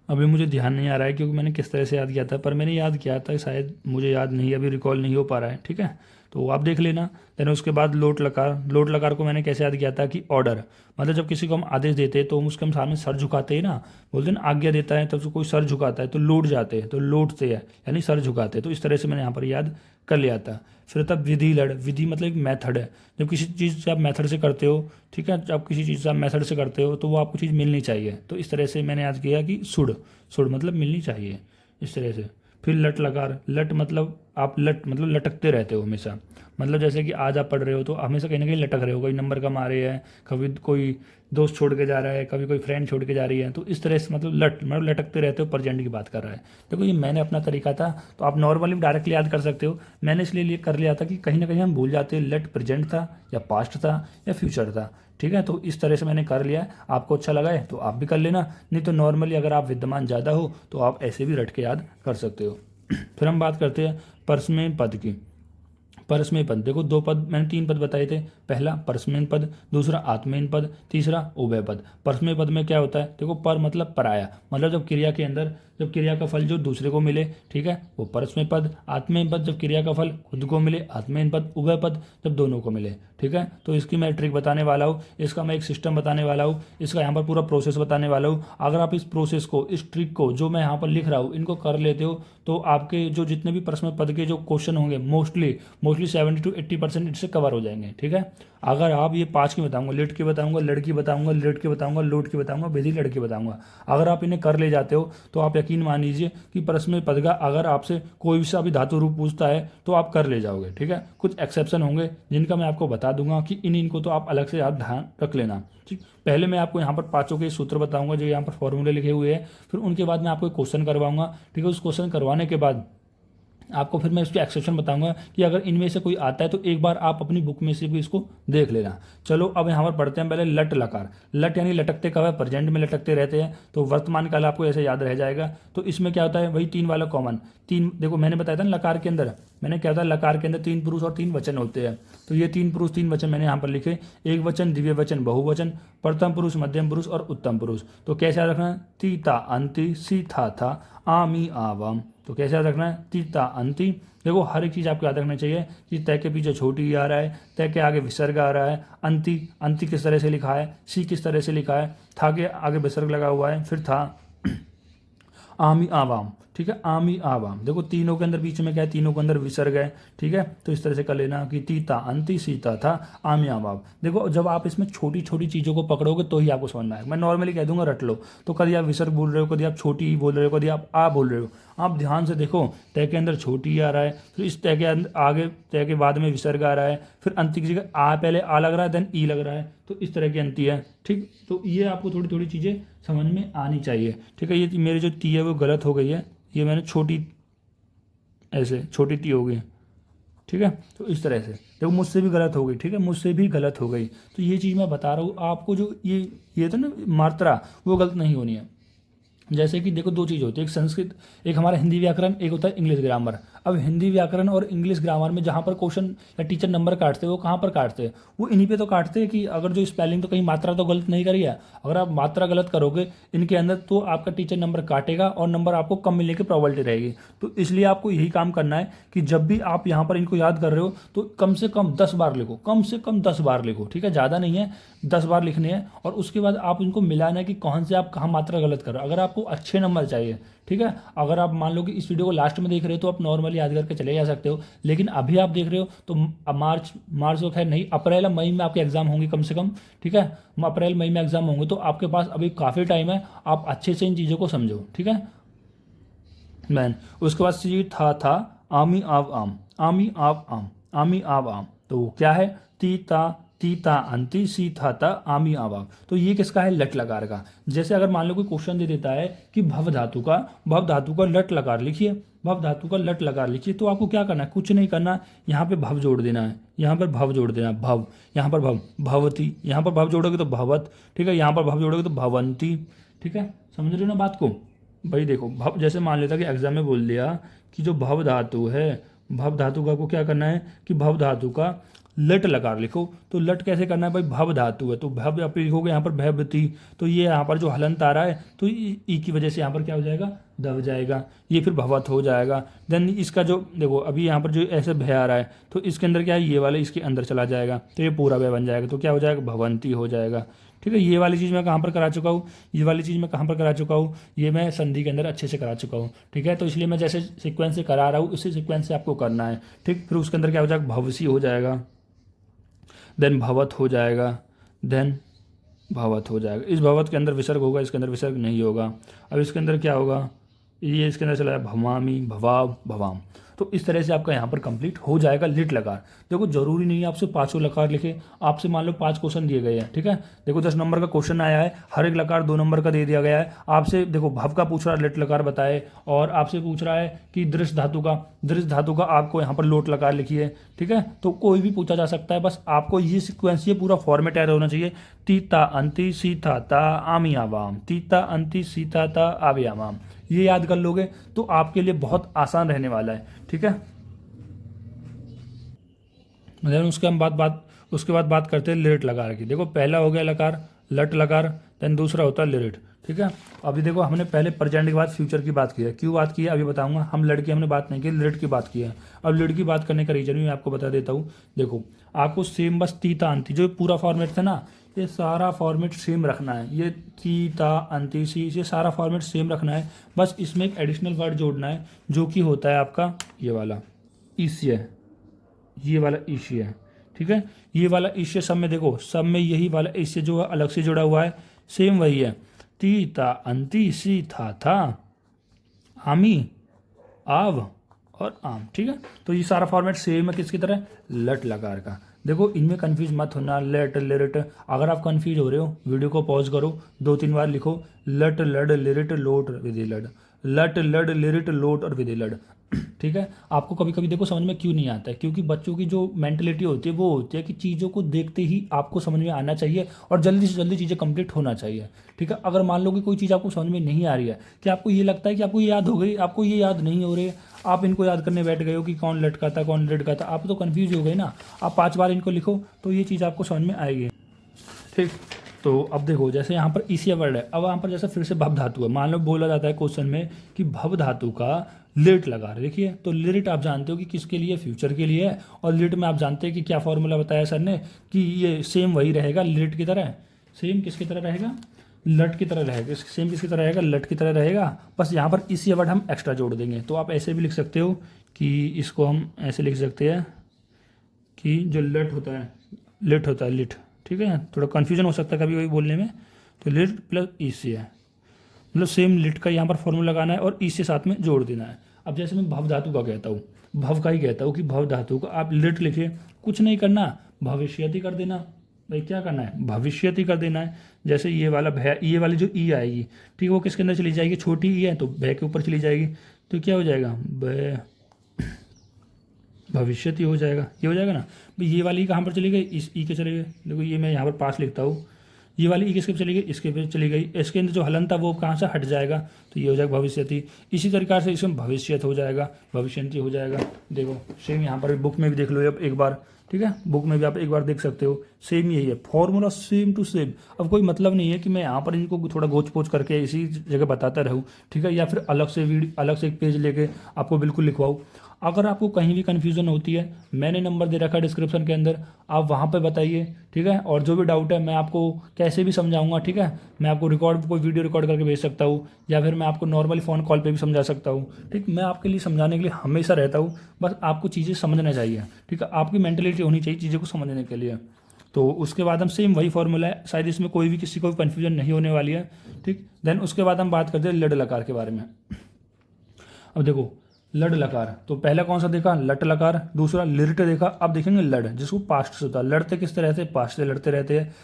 अभी मुझे ध्यान नहीं आ रहा है क्योंकि मैंने किस तरह से याद किया था, पर मैंने याद किया था, शायद मुझे याद नहीं, अभी रिकॉल नहीं हो पा रहा है, ठीक है। तो आप देख लेना। देन उसके बाद लोट लकार को मैंने कैसे याद किया था कि ऑर्डर, मतलब जब किसी को हम आदेश देते हैं तो हम उसके हम सामने सर झुकाते हैं ना, बोलते हैं ना आज्ञा देता है तब तो कोई सर झुकाता है तो लौट जाते हैं, तो लौटते हैं यानी सर झुकाते हैं। तो इस तरह से मैंने यहाँ पर याद कर लिया था। फिर तब विधि मतलब एक मेथड है, जब किसी चीज़ से आप मेथड से करते हो, ठीक है, जब किसी चीज़ से आप मेथड से करते हो तो वो आपको चीज़ मिलनी चाहिए। तो इस तरह से मैंने याद किया कि सुड मतलब मिलनी चाहिए, इस तरह से। फिर लट लकार, लट मतलब आप मतलब लटकते रहते हो हमेशा। मतलब जैसे कि आज आप पढ़ रहे हो तो हमेशा कहीं ना कहीं लटक रहे हो, कभी नंबर कम आ रहे हैं, कभी कोई दोस्त छोड़ के जा रहा है, कभी कोई फ्रेंड छोड़ के जा रही है, तो इस तरह से मतलब मतलब लटकते रहते हो। प्रेजेंट की बात कर रहा है। देखो ये मैंने अपना तरीका था, तो आप नॉर्मली डायरेक्टली याद कर सकते हो। मैंने इसलिए कर लिया था कि कहीं ना कहीं हम भूल जाते हैं लट प्रेजेंट था या पास्ट था या फ्यूचर था। ठीक है, तो इस तरह से मैंने कर लिया है। आपको अच्छा लगा है तो आप भी कर लेना, नहीं तो नॉर्मली अगर आप विद्यमान ज़्यादा हो तो आप ऐसे भी रट के याद कर सकते हो। फिर हम बात करते हैं परस्मय पद की। परस्मय पद, देखो दो पद, मैंने तीन पद बताए थे। पहला परस्मय पद, दूसरा आत्मनेय पद, तीसरा उभय पद। परस्मय पद में क्या होता है, देखो पर मतलब पराया, मतलब जब क्रिया के अंदर जब क्रिया का फल जो दूसरे को मिले, ठीक है, वो परस्मय पद। आत्मनेय पद जब क्रिया का फल खुद को मिले, आत्मनेय पद। उभय पद जब दोनों को मिले, ठीक है। तो इसकी मैं ट्रिक बताने वाला हूँ, इसका मैं एक सिस्टम बताने वाला हूँ, इसका यहाँ पर पूरा प्रोसेस बताने वाला हूँ। अगर आप इस प्रोसेस को, इस ट्रिक को जो मैं यहाँ पर लिख रहा हूँ, इनको कर लेते हो तो आपके जो जितने भी परस्मय पद के जो क्वेश्चन होंगे मोस्टली 70 to 80% इससे कवर हो जाएंगे, ठीक है। अगर आप ये 5 की बताऊंगा, लिट की बताऊंगा, लड़की बताऊंगा, लेट की बताऊंगा, लोट की बताऊंगा, बेसिक लड़की बताऊंगा, अगर आप इन्हें कर ले जाते हो तो आप यकीन मान लीजिए कि परस्मय पद का अगर आपसे कोई सा भी धातु रूप पूछता है तो आप कर ले जाओगे, ठीक है। कुछ एक्सेप्शन होंगे जिनका मैं आपको बता दूंगा कि इनको तो आप अलग से आप ध्यान रख लेना, ठीक। पहले मैं आपको यहाँ पर पांचों के सूत्र बताऊंगा जो यहाँ पर फॉर्मूले लिखे हुए हैं, फिर उनके बाद मैं आपको एक क्वेश्चन करवाऊंगा, ठीक है। उस क्वेश्चन करवाने के बाद आपको फिर मैं इसके एक्सेप्शन बताऊंगा कि अगर इनमें से कोई आता है तो एक बार आप अपनी बुक में से भी इसको देख लेना। चलो अब यहाँ पर पढ़ते हैं पहले लट लकार। लट यानी लटकते कब है, प्रेजेंट में लटकते रहते हैं, तो वर्तमान काल आपको ऐसे याद रह जाएगा। तो इसमें क्या होता है, वही 3 वाला कॉमन। तीन, देखो मैंने बताया था ना लकार के अंदर, मैंने क्या होता है लकार के अंदर 3 पुरुष और 3 वचन होते हैं। तो ये 3 पुरुष 3 वचन मैंने यहाँ पर लिखे, एक वचन, द्वितीय वचन, बहुवचन, प्रथम पुरुष, मध्यम पुरुष और उत्तम पुरुष। तो कैसे याद रखना है, तीता अंति, सी था आमी आवाम। तो कैसे याद रखना है, तीता अंति। देखो हर एक चीज़ आपको याद रखना चाहिए कि तय के पीछे छोटी आ रहा है, तय के आगे विसर्ग आ रहा है, अंति अंति किस तरह से लिखा है, सी किस तरह से लिखा है, था के आगे विसर्ग लगा हुआ है, फिर था आमी आवाम, ठीक है। आमी आवाम, देखो तीनों के अंदर बीच में क्या है, तीनों के अंदर विसर्ग है, ठीक है। तो इस तरह से कर लेना कि तीता अंति, सीता था, आमी आवाम। देखो जब आप इसमें छोटी छोटी चीज़ों को पकड़ोगे तो ही आपको समझ में आएगा। मैं नॉर्मली कह दूंगा रट लो, तो कभी आप विसर्ग बोल रहे हो, कभी आप छोटी बोल रहे हो, कभी आप आ बोल रहे हो, आप ध्यान से देखो तय के अंदर छोटी आ रहा है, फिर इस तय के आगे तय के बाद में विसर्ग आ रहा है, फिर अंति की जगह आ, पहले आ लग रहा है देन ई लग रहा है, तो इस तरह की अंति है, ठीक। तो ये आपको थोड़ी थोड़ी चीज़ें समझ में आनी चाहिए, ठीक है। ये मेरी जो ती है वो गलत हो गई है, ये मैंने छोटी ऐसे छोटी टी हो गई, ठीक है। तो इस तरह से देखो मुझसे भी गलत हो गई, ठीक है, मुझसे भी गलत हो गई। तो ये चीज़ मैं बता रहा हूँ आपको, जो ये तो ना मात्रा वो गलत नहीं होनी है। जैसे कि देखो दो चीज़ होती है, एक संस्कृत, एक हमारा हिंदी व्याकरण, एक होता है इंग्लिश ग्रामर। अब हिंदी व्याकरण और इंग्लिश ग्रामर में जहाँ पर क्वेश्चन या टीचर नंबर काटते हैं वो कहाँ पर काटते हैं, वो इन्हीं पे तो काटते हैं कि अगर जो स्पेलिंग, तो कहीं मात्रा तो गलत नहीं करी है। अगर आप मात्रा गलत करोगे इनके अंदर तो आपका टीचर नंबर काटेगा और नंबर आपको कम मिलने की प्रोबेबिलिटी रहेगी। तो इसलिए आपको यही काम करना है कि जब भी आप यहाँ पर इनको याद कर रहे हो तो कम से कम 10 बार लिखो, कम से कम 10 बार लिखो, ठीक है, ज़्यादा नहीं है, 10 बार लिखने हैं। और उसके बाद आप इनको मिलाना है कि कौन से आप कहाँ मात्रा गलत कर रहे हो। अगर आपको अच्छे नंबर चाहिए, ठीक है, अगर आप मान लो कि इस वीडियो को लास्ट में देख रहे हो तो आप नॉर्मली याद करके चले जा सकते हो, लेकिन अभी आप देख रहे हो तो मार्च तो खैर नहीं, अप्रैल मई में आपके एग्जाम होंगे कम से कम, ठीक है। अप्रैल मई में एग्जाम होंगे तो आपके पास अभी काफ़ी टाइम है, आप अच्छे से इन चीज़ों को समझो, ठीक है मैन। उसके बाद सी था आमी आव आम, आमी आव आम, आमी आव आम। तो वो क्या है, तीता तीता अंति, सी था आमी आवाम। तो ये किसका है, लट लकार का। जैसे अगर मान लो कोई क्वेश्चन दे देता है कि भव धातु का लट लकार लिखिए, भव धातु का लट लकार लिखिए, तो आपको क्या करना है, कुछ नहीं करना, यहाँ पे भव जोड़ देना है, यहाँ पर भव जोड़ देना, भव, यहाँ पर भव, भवती, यहाँ पर भव जोड़ोगे तो भवत, ठीक है, यहाँ पर भव जोड़ोगे तो भवंती, ठीक है। समझ रहे हो ना बात को। भाई देखो भव, जैसे मान लेता कि एग्जाम में बोल दिया कि जो भव धातु है, भव धातु का को क्या करना है कि भव धातु का लट लकार लिखो। तो लट कैसे करना है भाई, भव धातु है तो भव आप लिखोगे यहाँ पर भवती, तो ये यहाँ पर जो हलंत आ रहा है तो ई की वजह से यहाँ पर क्या हो जाएगा, दब जाएगा, ये फिर भवत हो जाएगा। देन इसका जो देखो अभी यहाँ पर जो ऐसे भय आ रहा है तो इसके अंदर क्या है, ये वाला इसके अंदर चला जाएगा तो ये पूरा भय बन जाएगा, तो क्या हो जाएगा, भवंती हो जाएगा, ठीक है। ये वाली चीज़ मैं कहाँ पर करा चुका हूँ, ये वाली चीज़ मैं कहाँ पर करा चुका हूँ, ये मैं संधि के अंदर अच्छे से करा चुका हूँ, ठीक है। तो इसलिए मैं जैसे सीक्वेंस से करा रहा हूँ उसी सीक्वेंस से आपको करना है, ठीक। फिर उसके अंदर क्या हो जाएगा, भवसी हो जाएगा, देन भवत हो जाएगा, देन भवत हो जाएगा। इस भवत के अंदर विसर्ग होगा, इसके अंदर विसर्ग नहीं होगा। अब इसके अंदर क्या होगा, ये इसके अंदर चला है भवामी, भवाव, भवाम। तो इस तरह से आपका यहाँ पर कंप्लीट हो जाएगा लिट लकार। देखो जरूरी नहीं है आपसे 500 लकार लिखे, आपसे मान लो 5 क्वेश्चन दिए गए हैं, ठीक है। देखो 10 नंबर का क्वेश्चन आया है, हर एक लकार 2 नंबर का दे दिया गया है। आपसे देखो भव का पूछ रहा है लिट लकार बताए, और आपसे पूछ रहा है कि दृश्य धातु का आपको यहाँ पर लोट लकार लिखिए, ठीक है। तो कोई भी पूछा जा सकता है, बस आपको ये सीक्वेंस, ये पूरा फॉर्मेट याद होना चाहिए। तीता अंति सीता ता आमी आवाम, तीता अंति सीता ता आवी आवाम, ये याद कर लोगे तो आपके लिए बहुत आसान रहने वाला है, ठीक है। उसके बाद बात करते हैं लिरिट लकार की। देखो पहला हो गया लकार लट लकार, देन दूसरा होता है लिरिट, ठीक है। अभी देखो हमने पहले प्रेजेंट के बाद फ्यूचर की बात की है, क्यों बात की है अभी बताऊंगा। हम लड़ की हमने बात नहीं की, लिरिट की बात की है। अब लिरिट की बात करने का रीजन भी मैं आपको बता देता हूँ। देखो आपको सेम बस तीता अंति जो पूरा फॉर्मेट था ना, ये सारा फॉर्मेट सेम रखना है। ये तीता अंति सी, ये सारा फॉर्मेट सेम रखना है। बस इसमें एक एडिशनल वर्ड जोड़ना है जो कि होता है आपका ये वाला ईस्य, ये वाला ईस्य है, ठीक है। ये वाला ईस्य सब में देखो, सब में यही वाला ईस्य जो है अलग से जुड़ा हुआ है, सेम वही है। तीता अंति सी था आमी आव और आम, ठीक है। तो ये सारा फॉर्मेट सेम है किसकी तरह, लट लकार का। देखो इनमें कंफ्यूज मत होना, लेट लिरिट। अगर आप कंफ्यूज हो रहे हो वीडियो को पॉज करो, 2-3 बार लिखो लट लड लिरिट लोट विधि लड, लट लड लिरिट लोट और विधि लड, ठीक है। आपको कभी कभी देखो समझ में क्यों नहीं आता है, क्योंकि बच्चों की जो मेंटलिटी होती है वो होती है कि चीज़ों को देखते ही आपको समझ में आना चाहिए और जल्दी से जल्दी चीज़ें कंप्लीट होना चाहिए, ठीक है। अगर मान लो कि कोई चीज़ आपको समझ में नहीं आ रही है, कि आपको ये लगता है कि आपको ये याद हो गई, आपको ये याद नहीं हो रही है, आप इनको याद करने बैठ गए हो कि कौन लटका था कौन लटका था, आप तो कन्फ्यूज हो गए ना। आप 5 बार इनको लिखो तो ये चीज़ आपको समझ में आएगी, ठीक। तो अब देखो जैसे यहाँ पर ईसी वर्ड है, अब यहाँ पर जैसे फिर से भव धातु है। मान लो बोला जाता है क्वेश्चन में कि भव धातु का लिरिट लगा रहे, देखिए तो लिरिट आप जानते हो कि किसके लिए, फ्यूचर के लिए है। और लिरिट में आप जानते हैं कि क्या फॉर्मूला बताया सर ने, कि ये सेम वही रहेगा लिरिट की तरह, सेम किसकी तरह रहेगा, लट की तरह रहेगा। सेम किसकी तरह रहेगा, लट की तरह रहेगा। बस यहाँ पर इसी वर्ड हम एक्स्ट्रा जोड़ देंगे। तो आप ऐसे भी लिख सकते हो कि इसको हम ऐसे लिख सकते हैं कि जो लट होता है, लिट होता है लिट, ठीक है। थोड़ा कन्फ्यूजन हो सकता है कभी कभी बोलने में, तो लिट प्लस ईसी है, मतलब सेम लिट का यहाँ पर फॉर्मूला लगाना है और ईसी साथ में जोड़ देना है। अब जैसे मैं भव धातु का कहता हूँ, भव का ही कहता हूँ कि भव धातु का आप लिट लिखे, कुछ नहीं करना, भविष्यति कर देना। भाई क्या करना है, भविष्यति कर देना है। जैसे ये वाला भय, ये वाली जो ई आएगी, ठीक है, वो किसके अंदर चली जाएगी, छोटी ई है तो भय के ऊपर चली जाएगी, तो क्या हो जाएगा, भय भविष्यति हो जाएगा, ये हो जाएगा ना। भाई ये वाली कहाँ पर चली गई, इस ई के चले गए। देखो ये मैं यहाँ पर पास लिखता हूँ, ये वाली ई किसके पे चली गई, इसके पे चली गई। इसके अंदर जो हलन था वो कहाँ से हट जाएगा, तो ये हो जाएगा भविष्यति। इसी तरीक़ा से इसमें भविष्यत हो जाएगा, भविष्यंति हो जाएगा। देखो सेम यहाँ पर बुक में भी देख लो अब एक बार, ठीक है, बुक में भी आप एक बार देख सकते हो, सेम यही है फॉर्मूला, सेम टू सेम। अब कोई मतलब नहीं है कि मैं यहाँ पर इनको थोड़ा गोच पोच करके इसी जगह बताता रहूँ, ठीक है, या फिर अलग से एक पेज लेके आपको बिल्कुल लिखवाऊँ। अगर आपको कहीं भी कन्फ्यूज़न होती है, मैंने नंबर दे रखा है डिस्क्रिप्शन के अंदर, आप वहाँ पे बताइए, ठीक है। और जो भी डाउट है मैं आपको कैसे भी समझाऊंगा, ठीक है। मैं आपको कोई वीडियो रिकॉर्ड करके भेज सकता हूँ, या फिर मैं आपको नॉर्मली फ़ोन कॉल पे भी समझा सकता हूँ, ठीक। मैं आपके लिए समझाने के लिए हमेशा रहता हूँ, बस आपको चीज़ें समझना चाहिए, ठीक है। आपकी मेंटलिटी होनी चाहिए चीज़ों को समझने के लिए। तो उसके बाद हम सेम वही फॉर्मूला है, शायद इसमें कोई भी किसी को भी कन्फ्यूजन नहीं होने वाली है, ठीक। देन उसके बाद हम बात करते हैं लड लकार के बारे में। अब देखो लड लकार, तो पहला कौन सा देखा, लट लकार, दूसरा लिरिट देखा। अब देखेंगे लड, जिसको पास्ट से होता है, लड़ते किस तरह से, पास्ट से लड़ते रहते हैं,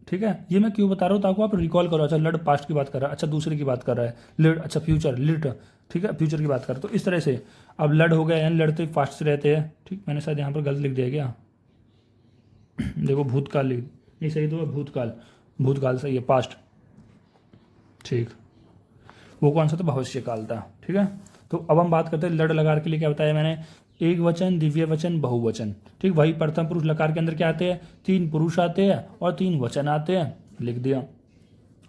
ठीक है। ये मैं क्यों बता रहा हूँ, ताकि आप रिकॉल करो। अच्छा लड पास्ट की बात कर रहा है, अच्छा दूसरे की बात कर रहा है, लिड अच्छा फ्यूचर, लिट, ठीक है, फ्यूचर की बात कर। तो इस तरह से अब लड हो गया, यानी लड़ते पास्ट से रहते हैं, ठीक। मैंने शायद यहाँ पर गलत लिख दिया क्या, देखो भूतकाल लिख, नहीं सही तो भूतकाल, भूतकाल सही है, पास्ट, ठीक। वो कौन सा था, भविष्य काल था, ठीक है। तो अब हम बात करते हैं लड लकार के लिए क्या बताया मैंने, एक वचन, दिव्य वचन, बहुवचन, ठीक। वही प्रथम पुरुष लकार के अंदर क्या आते हैं, 3 पुरुष आते हैं और 3 वचन आते हैं, लिख दिया।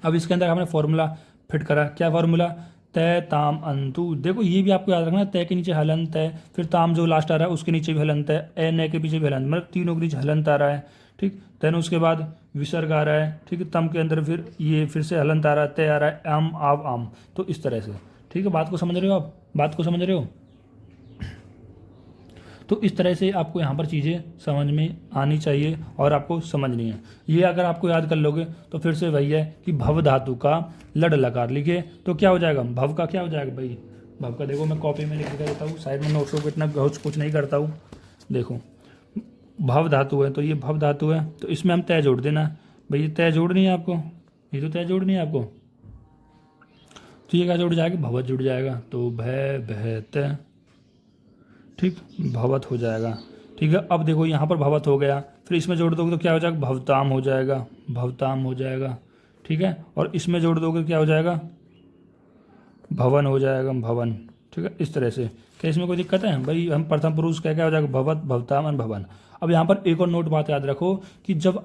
अब इसके अंदर हमने फॉर्मूला फिट करा, क्या फॉर्मूला, तय ताम अंतु। देखो ये भी आपको याद रखना, तय के नीचे हलंत है, फिर ताम जो लास्ट आ रहा है उसके नीचे भी हलंत है, ए न के पीछे भी हलंत, मतलब तीनों के नीचे हलंत आ रहा है, ठीक। देन उसके बाद विसर्ग आ रहा है, ठीक है, तम के अंदर फिर ये फिर से हलंत आ रहा है, तय आ रहा है, आम आव आम। तो इस तरह से, ठीक है, बात को समझ रहे हो आप, बात को समझ रहे हो। तो इस तरह से आपको यहाँ पर चीज़ें समझ में आनी चाहिए और आपको समझनी है। ये अगर आपको याद कर लोगे तो फिर से वही है कि भव धातु का लड लकार लिखे तो क्या हो जाएगा, भव का क्या हो जाएगा भाई, भव का देखो मैं कॉपी में लिख के देता हूँ, साइड में नोट्सों को इतना गौच कुछ नहीं करता हूँ। देखो भव धातु है, तो ये भव धातु है, तो इसमें हम तय जोड़ देना। भाई ये तय जोड़नी है आपको, ये तो तय जोड़नी है आपको, तो ये क्या जुड़ जाएगा, भवत जुड़ जाएगा, तो भय भय तय, ठीक, भवत हो जाएगा। ठीक है, अब देखो यहाँ पर भवत हो गया, फिर इसमें जोड़ दोगे तो क्या हो जाएगा, भवताम हो जाएगा, भवताम हो जाएगा। ठीक है, और इसमें जोड़ दोगे क्या हो जाएगा, भवन हो जाएगा, भवन। ठीक है, इस तरह से। क्या इसमें कोई दिक्कत है भाई, हम प्रथम पुरुष क्या क्या हो जाएगा, भवत भवताम और भवन। अब यहाँ पर एक और नोट बात याद रखो कि जब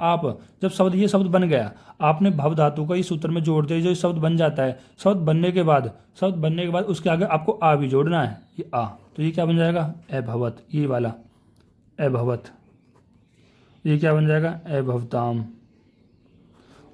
शब्द ये शब्द बन गया, आपने भव धातु का इस सूत्र में जोड़ दिया, जो शब्द बन जाता है, शब्द बनने के बाद उसके आगे आपको आ भी जोड़ना है, ये आ, तो ये क्या बन जाएगा, अभवत, ये वाला अभवत, ये क्या बन जाएगा, अभवताम,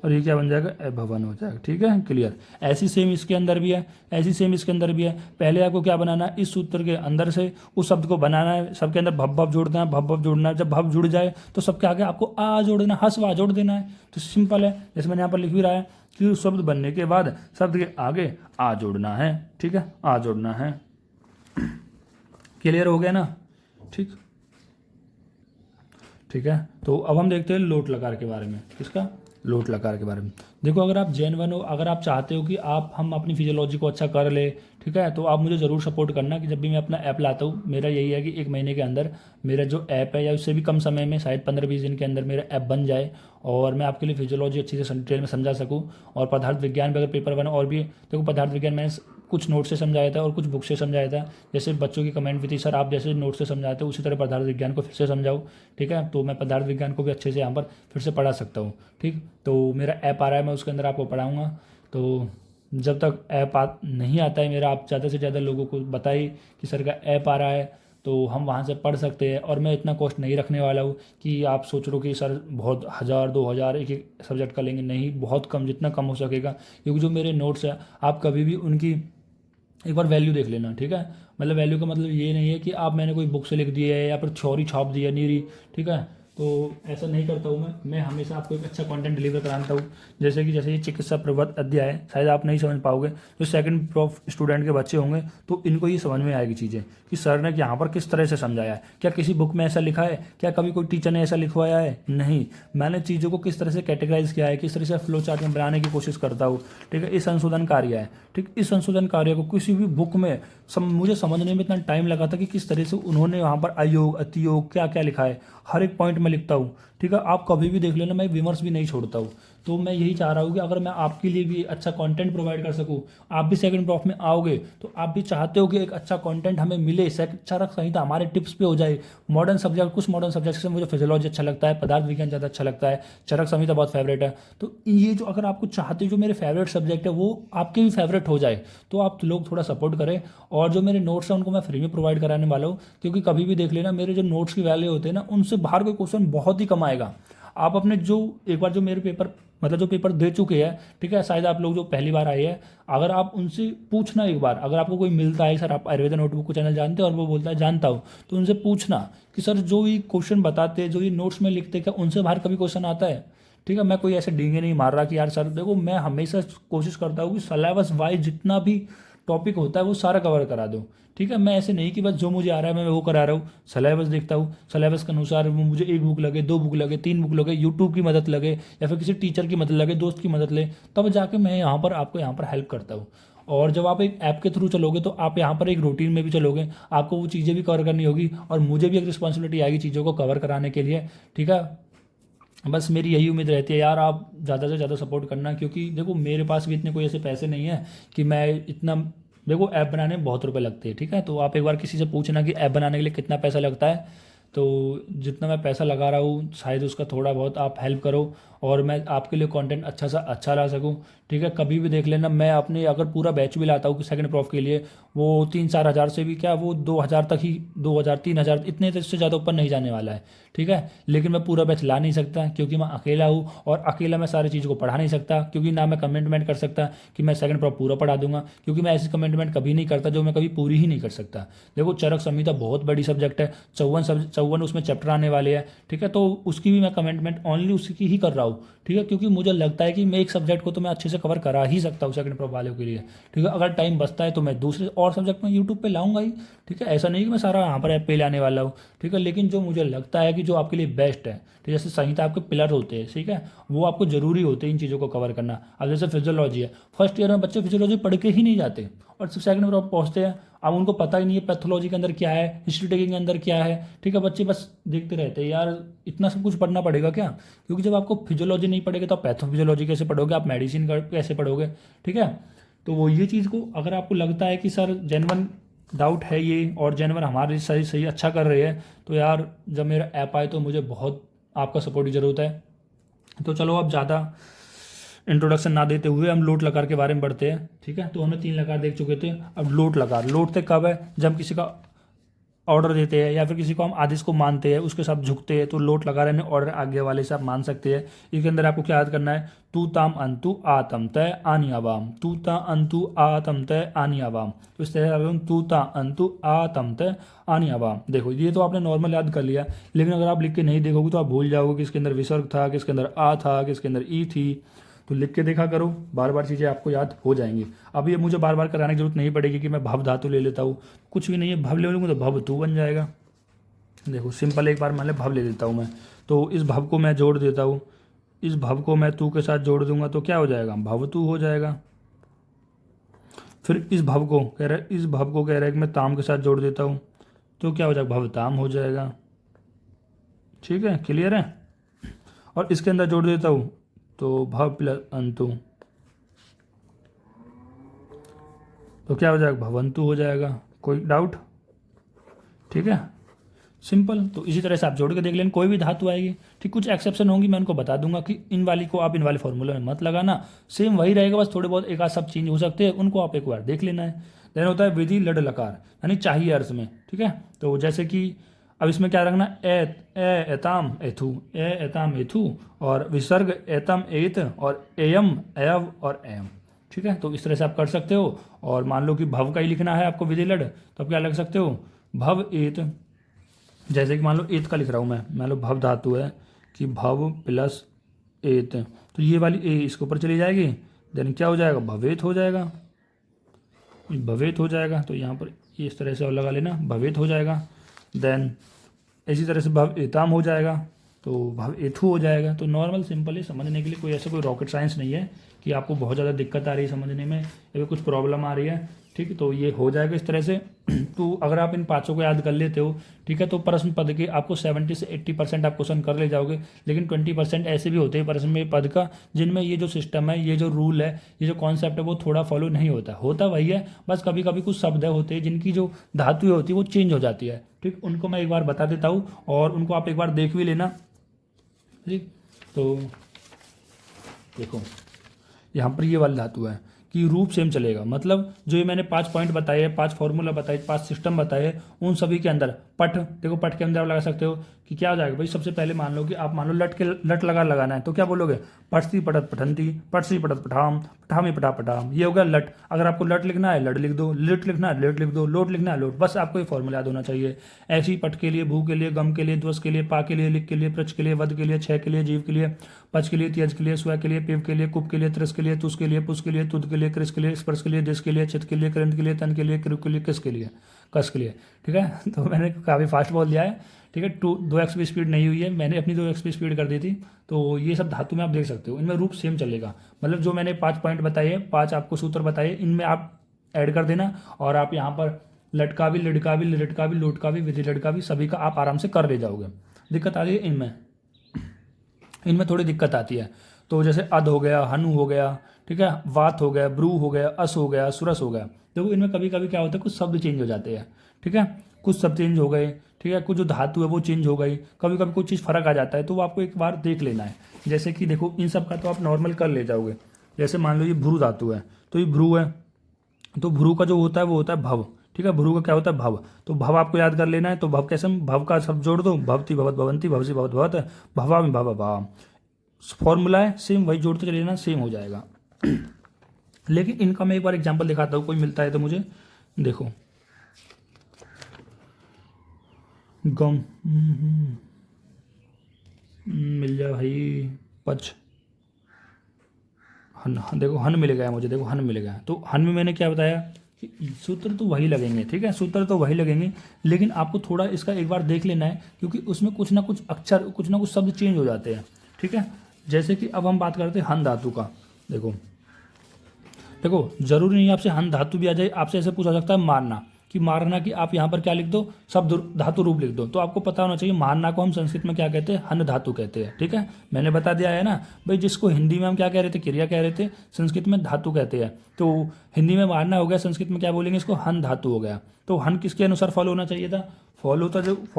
और ये क्या बन जाएगा, अभवन हो जाएगा। ठीक है, क्लियर। ऐसी सेम इसके अंदर भी है, ऐसी सेम इसके अंदर भी है। पहले आपको क्या बनाना है, इस सूत्र के अंदर से उस शब्द को बनाना है, सबके अंदर भव भव जोड़ना है, भव भव जोड़ना है। जब भव जुड़ जाए तो सबके आगे आपको आ जोड़ना है, हस वा जोड़ देना है। तो सिंपल है, जैसे मैंने यहाँ पर लिख भी रहा है कि उस शब्द बनने के बाद शब्द के आगे आ जोड़ना है। ठीक है, आ जोड़ना है। क्लियर हो गया ना, ठीक, ठीक है। तो अब हम देखते हैं लोट लकार के बारे में। किसका, लोट लकार के बारे में। देखो, अगर आप जैन वन हो, अगर आप चाहते हो कि हम अपनी फिजियोलॉजी को अच्छा कर ले, ठीक है, तो आप मुझे ज़रूर सपोर्ट करना कि जब भी मैं अपना ऐप लाता हूँ, मेरा यही है कि 1 महीने के अंदर मेरा जो ऐप है, या उससे भी कम समय में, शायद 15-20 दिन के अंदर मेरा ऐप बन जाए, और मैं आपके लिए फिजियोलॉजी अच्छी से डिटेल में समझा सकूँ। और पदार्थ विज्ञान में अगर पेपर बना, और भी देखो पदार्थ विज्ञान मैंने कुछ नोट से समझाया था और कुछ बुक से समझाया था। जैसे बच्चों की कमेंट भी थी, सर आप जैसे नोट से समझाते हो उसी तरह पदार्थ विज्ञान को फिर से समझाओ। ठीक है, तो मैं पदार्थ विज्ञान को भी अच्छे से यहाँ पर फिर से पढ़ा सकता हूँ। ठीक, तो मेरा ऐप आ रहा है, मैं उसके अंदर आपको पढ़ाऊँगा। तो जब तक ऐप नहीं आता है मेरा, आप ज़्यादा से ज़्यादा लोगों को बताइए कि सर का ऐप आ रहा है, तो हम वहाँ से पढ़ सकते हैं। और मैं इतना कॉस्ट नहीं रखने वाला हूँ कि आप सोच रहे हो कि सर बहुत 1000-2000 एक एक सब्जेक्ट का लेंगे, नहीं, बहुत कम, जितना कम हो सकेगा। क्योंकि जो मेरे नोट्स हैं, आप कभी भी उनकी एक बार वैल्यू देख लेना। ठीक है, मतलब वैल्यू का मतलब ये नहीं है कि आप मैंने कोई बुक से लिख दी है या फिर छोरी छाप दी है नीरी। ठीक है, तो ऐसा नहीं करता हूँ मैं हमेशा आपको एक अच्छा कंटेंट डिलीवर कराता हूँ। जैसे ये चिकित्सा प्रवत अध्याय है, शायद आप नहीं समझ पाओगे, जो सेकंड प्रोफ स्टूडेंट के बच्चे होंगे तो इनको ये समझ में आएगी चीज़ें कि सर ने यहाँ पर किस तरह से समझाया है। क्या किसी बुक में ऐसा लिखा है, क्या कभी कोई टीचर ने ऐसा लिखवाया है, नहीं, मैंने चीज़ों को किस तरह से कैटेगराइज किया है, किस तरह से फ्लो चार्ट में बनाने की कोशिश करता हूँ। ठीक है, इस संशोधन कार्य है। ठीक, इस संशोधन कार्य को किसी भी बुक में मुझे समझने में इतना टाइम लगा था कि किस तरह से उन्होंने वहाँ पर अयोग अतियोग क्या क्या लिखा है, हर एक पॉइंट में लिखता हूँ। ठीक है, आप कभी भी देख लेना, मैं विमर्श भी नहीं छोड़ता हूँ। तो मैं यही चाह रहा हूँ कि अगर मैं आपके लिए भी अच्छा कंटेंट प्रोवाइड कर सकूँ, आप भी सेकंड प्रॉफ में आओगे तो आप भी चाहते हो कि एक अच्छा कंटेंट हमें मिले, चरक संहिता हमारे टिप्स पे हो जाए। मॉडर्न सब्जेक्ट, कुछ मॉडर्न सब्जेक्ट से मुझे फिजियोलॉजी अच्छा लगता है, पदार्थ विज्ञान ज़्यादा अच्छा लगता है, चरक संहिता बहुत फेवरेट है। तो ये जो अगर आपको चाहते हो जो मेरे फेवरेट सब्जेक्ट है वो आपके भी फेवरेट हो जाए, तो आप लोग थोड़ा सपोर्ट करें। और जो मेरे नोट्स हैं उनको मैं फ्री में प्रोवाइड कराने वाला हूँ, क्योंकि कभी भी देख लेना मेरे जो नोट्स की वैल्यू होते हैं ना, उनसे बाहर कोई क्वेश्चन बहुत ही कम आएगा। आप अपने जो एक बार जो मेरे पेपर मतलब जो पेपर दे चुके हैं, ठीक है, शायद आप लोग जो पहली बार आए हैं, अगर आप उनसे पूछना एक बार, अगर आपको कोई मिलता है, सर आप आयुर्वेदा नोटबुक को चैनल जानते हैं, और वो बोलता है जानता हूँ, तो उनसे पूछना कि सर जो ये क्वेश्चन बताते हैं, जो ये नोट्स में लिखते, क्या उनसे बाहर कभी क्वेश्चन आता है। ठीक है, मैं कोई ऐसे डींगे नहीं मार रहा कि यार सर देखो, मैं हमेशा कोशिश करता हूँ कि सिलेबस वाइज जितना भी टॉपिक होता है वो सारा कवर करा दूँ। ठीक है, मैं ऐसे नहीं कि बस जो मुझे आ रहा है मैं वो करा रहा हूँ। सिलेबस देखता हूँ, सिलेबस के अनुसार वो मुझे 1 बुक लगे, 2 बुक लगे, 3 बुक लगे, यूट्यूब की मदद लगे, या फिर किसी टीचर की मदद लगे, दोस्त की मदद ले, तब जाके मैं यहाँ पर आपको यहाँ पर हेल्प करता हूँ। और जब आप एक ऐप के थ्रू चलोगे तो आप यहाँ पर एक रूटीन में भी चलोगे, आपको वो चीज़ें भी कवर करनी होगी, और मुझे भी एक रिस्पॉन्सिबिलिटी आएगी चीज़ों को कवर कराने के लिए। ठीक है, बस मेरी यही उम्मीद रहती है यार, आप ज़्यादा से ज़्यादा सपोर्ट करना, क्योंकि देखो मेरे पास भी इतने कोई ऐसे पैसे नहीं है कि मैं इतना, देखो ऐप बनाने में बहुत रुपए लगते हैं। ठीक है, तो आप एक बार किसी से पूछना कि ऐप बनाने के लिए कितना पैसा लगता है, तो जितना मैं पैसा लगा रहा हूँ शायद उसका थोड़ा बहुत आप हेल्प करो, और मैं आपके लिए कंटेंट अच्छा सा अच्छा ला सकूँ। ठीक है, कभी भी देख लेना, मैं अपने अगर पूरा बैच भी लाता हूँ कि सेकंड प्रॉफ के लिए, वो 3-4 हज़ार से भी क्या, वो 2000 तक ही, 2000-3000 इतने से ज़्यादा ऊपर नहीं जाने वाला है। ठीक है, लेकिन मैं पूरा बैच ला नहीं सकता क्योंकि मैं अकेला हूँ, और अकेला मैं सारी चीज़ को पढ़ा नहीं सकता, क्योंकि ना मैं कमिटमेंट कर सकता कि मैं सेकंड प्रॉफ पूरा पढ़ा दूंगा, क्योंकि मैं ऐसी कमिटमेंट कभी नहीं करता जो मैं कभी पूरी ही नहीं कर सकता। देखो चरक संहिता बहुत बड़ी सब्जेक्ट है, 54 उसमें चैप्टर आने वाले हैं, ठीक है। तो उसकी भी मैं कमेंटमेंट ओनली उसकी ही कर रहा हूँ, ठीक है, क्योंकि मुझे लगता है कि मैं एक सब्जेक्ट को तो मैं अच्छे से कवर करा ही सकता हूँ सेकंड प्रॉप वालों के लिए, ठीक है। अगर टाइम बचता है तो मैं दूसरे और सब्जेक्ट में यूट्यूब पे लाऊंगा ही, ठीक है। ऐसा नहीं कि मैं सारा यहाँ पर ऐप पे लाने वाला हूँ, ठीक है। लेकिन जो मुझे लगता है कि जो आपके लिए बेस्ट है, ठीक है, जैसे संहिता आपके पिलर होते हैं, ठीक है, वो आपको जरूरी होते हैं इन चीज़ों को कवर करना। अब जैसे फिजियोलॉजी है, फर्स्ट ईयर में बच्चे फिजियोलॉजी पढ़ के ही नहीं जाते और सेकंड में पहुंचते हैं, अब उनको पता ही नहीं है पैथोलॉजी के अंदर क्या है, हिस्ट्री टेकिंग के अंदर क्या है, ठीक है। बच्चे बस देखते रहते हैं, यार इतना सब कुछ पढ़ना पड़ेगा क्या, क्योंकि जब आपको फिजियोलॉजी नहीं पढ़ेगे तो आप पैथोफिजियोलॉजी कैसे पढ़ोगे, आप मेडिसिन कैसे पढ़ोगे, ठीक है। तो वो ये चीज़ को अगर आपको लगता है कि सर जेन्युइन डाउट है ये और जेन्युइन हमारे सही सही अच्छा कर रहे हैं, तो यार जब मेरा ऐप आए तो मुझे बहुत आपका सपोर्ट की ज़रूरत है। तो चलो अब ज़्यादा इंट्रोडक्शन ना देते हुए हम लोट लकार के बारे में बढ़ते हैं, ठीक है। तो हमने 3 लकार देख चुके थे, अब लोट लकार। लोटते कब है, जब किसी का ऑर्डर देते हैं या फिर किसी को हम आदेश को मानते हैं, उसके साथ झुकते हैं, तो लोट लगा रहे हैं, ऑर्डर आगे वाले से आप मान सकते हैं। इसके अंदर आपको क्या याद करना है, तू ताम अंतु आतम तय आनी अवाम, तू ता अंतु आतम तय आनी अवाम। तो इस तरह से तू ता अंतु आतम तय आनी अवाम। देखो ये तो आपने नॉर्मल याद कर लिया, लेकिन अगर आप लिख के नहीं देखोगे तो आप भूल जाओगे कि इसके अंदर विसर्ग था, किसके अंदर आ था, किसके अंदर ई थी। तो लिख के देखा करो, बार बार चीज़ें आपको याद हो जाएंगी। अब ये मुझे बार बार कराने की जरूरत नहीं पड़ेगी कि मैं भव धातु ले लेता हूँ, कुछ भी नहीं है, भव ले लूँगा तो भव तू बन जाएगा। देखो सिंपल, एक बार मान ले भव ले लेता हूँ मैं, तो इस भव को मैं जोड़ देता हूँ, इस भव को मैं तू के साथ जोड़ दूंगा तो क्या हो जाएगा, भव तू हो जाएगा। फिर इस भव को कह रहा है, इस भव को कह रहा है कि मैं ताम के साथ जोड़ देता हूँ तो क्या हो जाएगा, भव ताम हो जाएगा। ठीक है, क्लियर है। और इसके अंदर जोड़ देता हूँ तो भव प्लस अंतु, तो क्या हो जाएगा, भवंतु हो जाएगा। कोई डाउट, ठीक है, सिंपल। तो इसी तरह से आप जोड़ के देख लें, कोई भी धातु आएगी, ठीक। कुछ एक्सेप्शन होंगी, मैं उनको बता दूंगा कि इन वाली को आप इन वाले फॉर्मूले में मत लगाना, सेम वही रहेगा, बस थोड़े बहुत एक आध सब चेंज हो सकते हैं, उनको आप एक बार देख लेना है। देन होता है विधि लड लकार, यानी चाहिए अर्थ में, ठीक है। तो जैसे कि अब इसमें क्या रखना, ए एताम एथु, ए एताम एथु, और विसर्ग एतम एत, और एयम एव और एम, ठीक है। तो इस तरह से आप कर सकते हो। और मान लो कि भव का ही लिखना है आपको विधि लड, तो आप क्या लिख सकते हो, भव एत। जैसे कि मान लो एत का लिख रहा हूँ मैं, मान लो भव धातु है कि भव प्लस एत, तो ये वाली ए इसके ऊपर चली जाएगी, देन क्या हो जाएगा, भवेत हो जाएगा, भवेत हो जाएगा। तो यहाँ पर इस तरह से और लगा लेना, भवेत हो जाएगा। देन इसी तरह से भव एताम हो जाएगा, तो भव एथु हो जाएगा। तो नॉर्मल सिंपल है, समझने के लिए कोई ऐसा कोई रॉकेट साइंस नहीं है कि आपको बहुत ज़्यादा दिक्कत आ रही है समझने में या कुछ प्रॉब्लम आ रही है, ठीक। तो ये हो जाएगा इस तरह से। तो अगर आप इन पाँचों को याद कर लेते हो, ठीक है, तो प्रश्न पद के आपको 70 से 80% आप क्वेश्चन कर ले जाओगे। लेकिन 20% ऐसे भी होते हैं प्रश्न में पद का, जिनमें ये जो सिस्टम है, ये जो रूल है, ये जो कॉन्सेप्ट है, वो थोड़ा फॉलो नहीं होता, होता वही है, बस कभी कभी कुछ शब्द होते हैं जिनकी जो धातुएं होती है वो चेंज हो जाती है, ठीक। उनको मैं एक बार बता देता हूँ और उनको आप एक बार देख भी लेना, ठीक। तो देखो यहाँ पर ये वाली धातु है कि रूप सेम चलेगा, मतलब जो ये मैंने 5 पॉइंट बताए, 5 फॉर्मूला बताए, 5 सिस्टम बताए, उन सभी के अंदर पठ, देखो पठ के अंदर आप लगा सकते हो कि क्या हो जाएगा भाई। सबसे पहले मान लो कि आप मान लो लट लगाना है, तो क्या बोलोगे, पठसी पठत पठंती, पठसी पठत पठाम, पठामी पठा पठाम, ये हो गया लट। अगर आपको लट लिखना है लट लिख दो, लिट लिखना है लिट लिख दो, लोट लिखना है लोट, बस आपको ये फॉर्मूला याद होना चाहिए। ऐसी पठ के लिए, भू के लिए, गम के लिए, ध्वस के लिए, पा के लिए, लिख के लिए, प्रच के लिए, वध के लिए, छह के लिए, जीव के लिए, पच के लिए, त्यज के लिए, स्व के लिए, पिव के लिए, कुप के लिए, त्रस के लिए, तुस के लिए, पुस के लिए, तुद के लिए, कृस के लिए, स्पर्श के लिए, दिस के लिए, चित के लिए, करंत के लिए, तन के लिए, कृ के लिए, किस के लिए, कस के लिए, ठीक है। तो मैंने काफ़ी फास्ट बोल दिया है, ठीक है। 2x की स्पीड नहीं हुई है, मैंने अपनी 2x की स्पीड कर दी थी। तो ये सब धातु में आप देख सकते हो, इनमें रूप सेम चलेगा, मतलब जो मैंने 5 पॉइंट बताए, 5 आपको सूत्र बताए, इनमें आप ऐड कर देना। और आप यहाँ पर लटका भी, लिडका भी, लिरटका भी, लोटका भी, विधि लटका भी, सभी का आप आराम से कर ले जाओगे। दिक्कत आ रही है इनमें, इनमें थोड़ी दिक्कत आती है। तो जैसे अध हो गया, हनु हो गया, ठीक है, वात हो गया, ब्रू हो गया, अस हो गया, सुरस हो गया। देखो इनमें कभी कभी क्या होता है, कुछ शब्द चेंज हो जाते हैं, ठीक है, कुछ शब्द चेंज हो गए, ठीक है, कुछ जो धातु है वो चेंज हो गई, कभी कभी कुछ चीज़ फर्क आ जाता है, तो वो आपको एक बार देख लेना है। जैसे कि देखो इन सब का तो आप नॉर्मल कर ले जाओगे। जैसे मान लो ये भ्रू धातु है, तो ये भ्रू है, तो भ्रू का जो होता है वो होता है भव, ठीक है। भ्रू का क्या होता है, भव। तो भव आपको याद कर लेना है। तो भव कैसे, भव का सब जोड़ दो, भवती भवत भवंती, भवसी भवत भवत, भवा में भव भा, फॉर्मूला है सेम, वही जोड़ते चले जाना, सेम हो जाएगा। लेकिन इनका मैं एक बार एग्जांपल दिखाता हूँ, कोई मिलता है तो मुझे। देखो गम, मिल जाए भाई। पच, हन, देखो हन मिल गया मुझे, देखो हन मिल गया। तो हन में मैंने क्या बताया कि सूत्र तो वही लगेंगे, ठीक है, सूत्र तो वही लगेंगे, लेकिन आपको थोड़ा इसका एक बार देख लेना है, क्योंकि उसमें कुछ ना कुछ अक्षर, कुछ ना कुछ शब्द चेंज हो जाते हैं, ठीक है। जैसे कि अब हम बात करते हैं हन धातु का। देखो देखो, जरूरी नहीं आपसे हन धातु भी आ जाए, आपसे ऐसे पूछा सकता है मारना, कि मारना की आप यहाँ पर क्या लिख दो, शब्द धातु रूप लिख दो। तो आपको पता होना चाहिए मारना को हम संस्कृत में क्या कहते हैं, हन धातु कहते हैं, ठीक है। मैंने बता दिया है ना भाई, जिसको हिंदी में हम क्या कह रहे थे, क्रिया कह रहे थे, संस्कृत में धातु कहते हैं। तो हिंदी में मारना हो गया, संस्कृत में क्या बोलेंगे इसको, हन धातु हो गया। तो हन किसके अनुसार फॉलो होना चाहिए था, फॉलो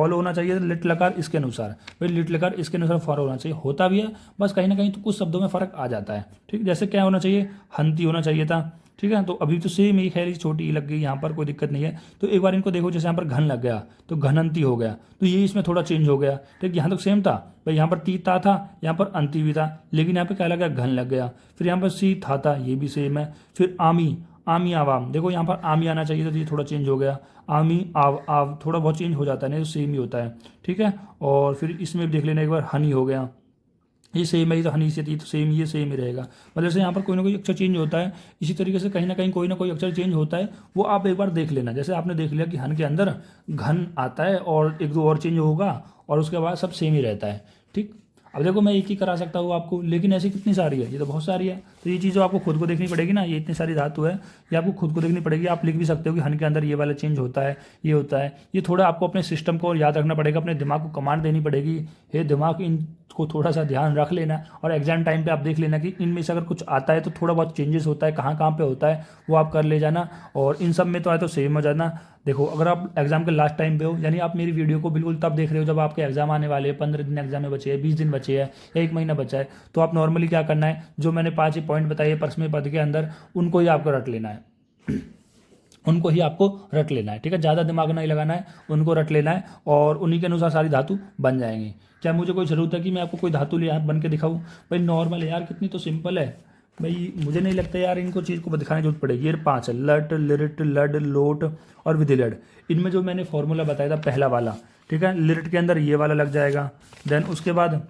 होना चाहिए था लिट लकार इसके अनुसार, भाई लिट लकार इसके अनुसार फॉलो होना चाहिए, होता भी है, बस कहीं ना कहीं तो कुछ शब्दों में फर्क आ जाता है, ठीक। जैसे क्या होना चाहिए, हंती होना चाहिए था, ठीक है। तो अभी तो सेम ही खैर छोटी ई लग गई, यहाँ पर कोई दिक्कत नहीं है। तो एक बार इनको देखो, जैसे यहाँ पर घन लग गया तो घनंती हो गया, तो ये इसमें थोड़ा चेंज हो गया, ठीक। यहाँ तक सेम था भाई, यहाँ पर ती ता था, यहाँ पर अंति भी था, लेकिन यहाँ पे क्या लग गया, घन लग गया। फिर यहाँ पर सी था ये भी सेम है। फिर आमी, आमी आवाम, देखो यहाँ पर आमी आना चाहिए था, तो ये थोड़ा चेंज हो गया। आमी आव आव, थोड़ा बहुत चेंज हो जाता है, नहीं तो सेम ही होता है, ठीक है। और फिर इसमें भी देख लेना एक बार, हनी हो गया, ये सेम है, ये तो हनी से थी तो सेम, ये सेम ही रहेगा। मतलब जैसे यहाँ पर कोई ना कोई अक्षर चेंज होता है, इसी तरीके से कहीं ना कोई अक्षर चेंज होता है, वो आप एक बार देख लेना। जैसे आपने देख लिया कि हन के अंदर घन आता है और एक दो और चेंज होगा, और उसके बाद सब सेम ही रहता है, ठीक। अब देखो मैं एक ही करा सकता हूँ आपको, लेकिन ऐसी कितनी सारी है, ये तो बहुत सारी है। तो ये चीज़ आपको खुद को देखनी पड़ेगी ना, ये इतनी सारी धातु है, ये आपको खुद को देखनी पड़ेगी। आप लिख भी सकते हो कि हन के अंदर ये वाला चेंज होता है, ये होता है। ये थोड़ा आपको अपने सिस्टम को याद रखना पड़ेगा, अपने दिमाग को कमांड देनी पड़ेगी, हे दिमाग इनको थोड़ा सा ध्यान रख लेना, और एग्जाम टाइम पे आप देख लेना कि इनमें से अगर कुछ आता है तो थोड़ा बहुत चेंजेस होता है, कहाँ कहाँ पे होता है वो आप कर ले जाना, और इन सब में तो आए तो सेम हो जाना। देखो अगर आप एग्जाम के लास्ट टाइम पे हो, यानी आप मेरी वीडियो को बिल्कुल तब देख रहे हो जब आपके एग्जाम आने वाले हैं, 15 दिन एग्जाम में बचे हैं, 20 दिन बचे हैं, या 1 महीना बचा है, तो आप नॉर्मली क्या करना है, जो मैंने 5 ही पॉइंट बताए परस्मय पद के अंदर, उनको ही आपको रट लेना है उनको ही आपको रट लेना है, ठीक है। ज़्यादा दिमाग नहीं लगाना है, उनको रट लेना है, और उन्हीं के अनुसार सारी धातु बन जाएंगी। क्या मुझे कोई ज़रूरत है कि मैं आपको कोई धातु ले यहाँ बन के दिखाऊँ, भाई नॉर्मल है यार, कितनी तो सिंपल है भाई, मुझे नहीं लगता यार इनको चीज़ को दिखाने की जरूरत पड़ेगी। ये 5 है, लट लिरिट लड लोट और विधिलड। इनमें जो मैंने फॉर्मूला बताया था पहला वाला, ठीक है, लिरिट के अंदर ये वाला लग जाएगा, देन उसके बाद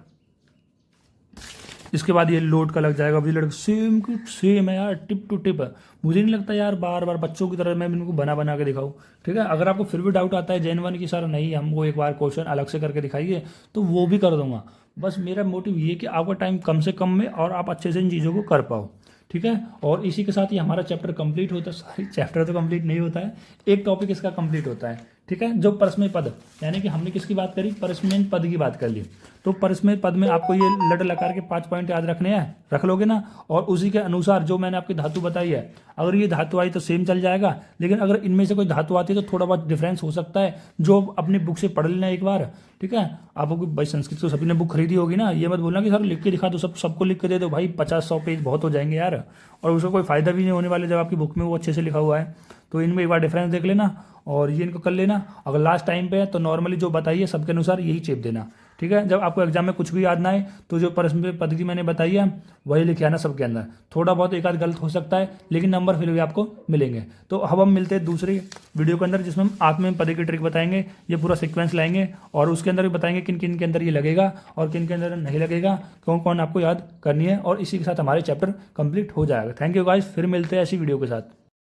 इसके बाद ये लोड का लग जाएगा, विजिलड़ सेम टू सेम है यार, टिप टू टिप है। मुझे नहीं लगता यार बार बार बच्चों की तरह मैं इनको बना बना के दिखाऊं, ठीक है। अगर आपको फिर भी डाउट आता है जैन वन की सर नहीं हमको एक बार क्वेश्चन अलग से करके दिखाइए, तो वो भी कर दूंगा। बस मेरा मोटिव ये कि आपका टाइम कम से कम में और आप अच्छे से इन चीज़ों को कर पाओ, ठीक है। और इसी के साथ ही हमारा चैप्टर कंप्लीट होता है, सॉरी चैप्टर तो कंप्लीट नहीं होता है, एक टॉपिक इसका कंप्लीट होता है, ठीक है। जो परस्मय पद, यानी कि हमने किसकी बात करी, परस्मय पद की बात कर ली। तो परस्मय पद में आपको ये लट लकार के 5 पॉइंट याद रखने हैं, रख लोगे ना, और उसी के अनुसार जो मैंने आपकी धातु बताई है, अगर ये धातु आई तो सेम चल जाएगा, लेकिन अगर इनमें से कोई धातु आती है तो थोड़ा बहुत डिफरेंस हो सकता है, जो अपनी बुक से पढ़ लेना एक बार, ठीक है। आपको भाई संस्कृत तो सभी ने बुक खरीदी होगी ना, ये मत बोलना कि सर लिख के दिखा दो, सबको लिख के दे दो, भाई 50-100 पेज बहुत हो जाएंगे यार, और उसका कोई फायदा भी नहीं होने वाला जब आपकी बुक में वो अच्छे से लिखा हुआ है। तो इनमें एक बार डिफरेंस देख लेना, और ये इनको कर लेना। अगर लास्ट टाइम पे है तो नॉर्मली जो बताइए सबके अनुसार यही चेप देना, ठीक है। जब आपको एग्जाम में कुछ भी याद ना आए तो जो परस्मय पद की मैंने बताई है वही लिखे आना सबके अंदर। थोड़ा बहुत एक आध गलत हो सकता है, लेकिन नंबर फिर भी आपको मिलेंगे। तो अब हम मिलते हैं दूसरी वीडियो के अंदर, जिसमें हम आत्म पद की ट्रिक बताएंगे, ये पूरा सीक्वेंस लाएंगे, और उसके अंदर भी बताएंगे किन किन के अंदर ये लगेगा और किन के अंदर नहीं लगेगा, कौन कौन आपको याद करनी है, और इसी के साथ हमारे चैप्टर कंप्लीट हो जाएगा। थैंक यू गाइस, फिर मिलते हैं ऐसी वीडियो के साथ।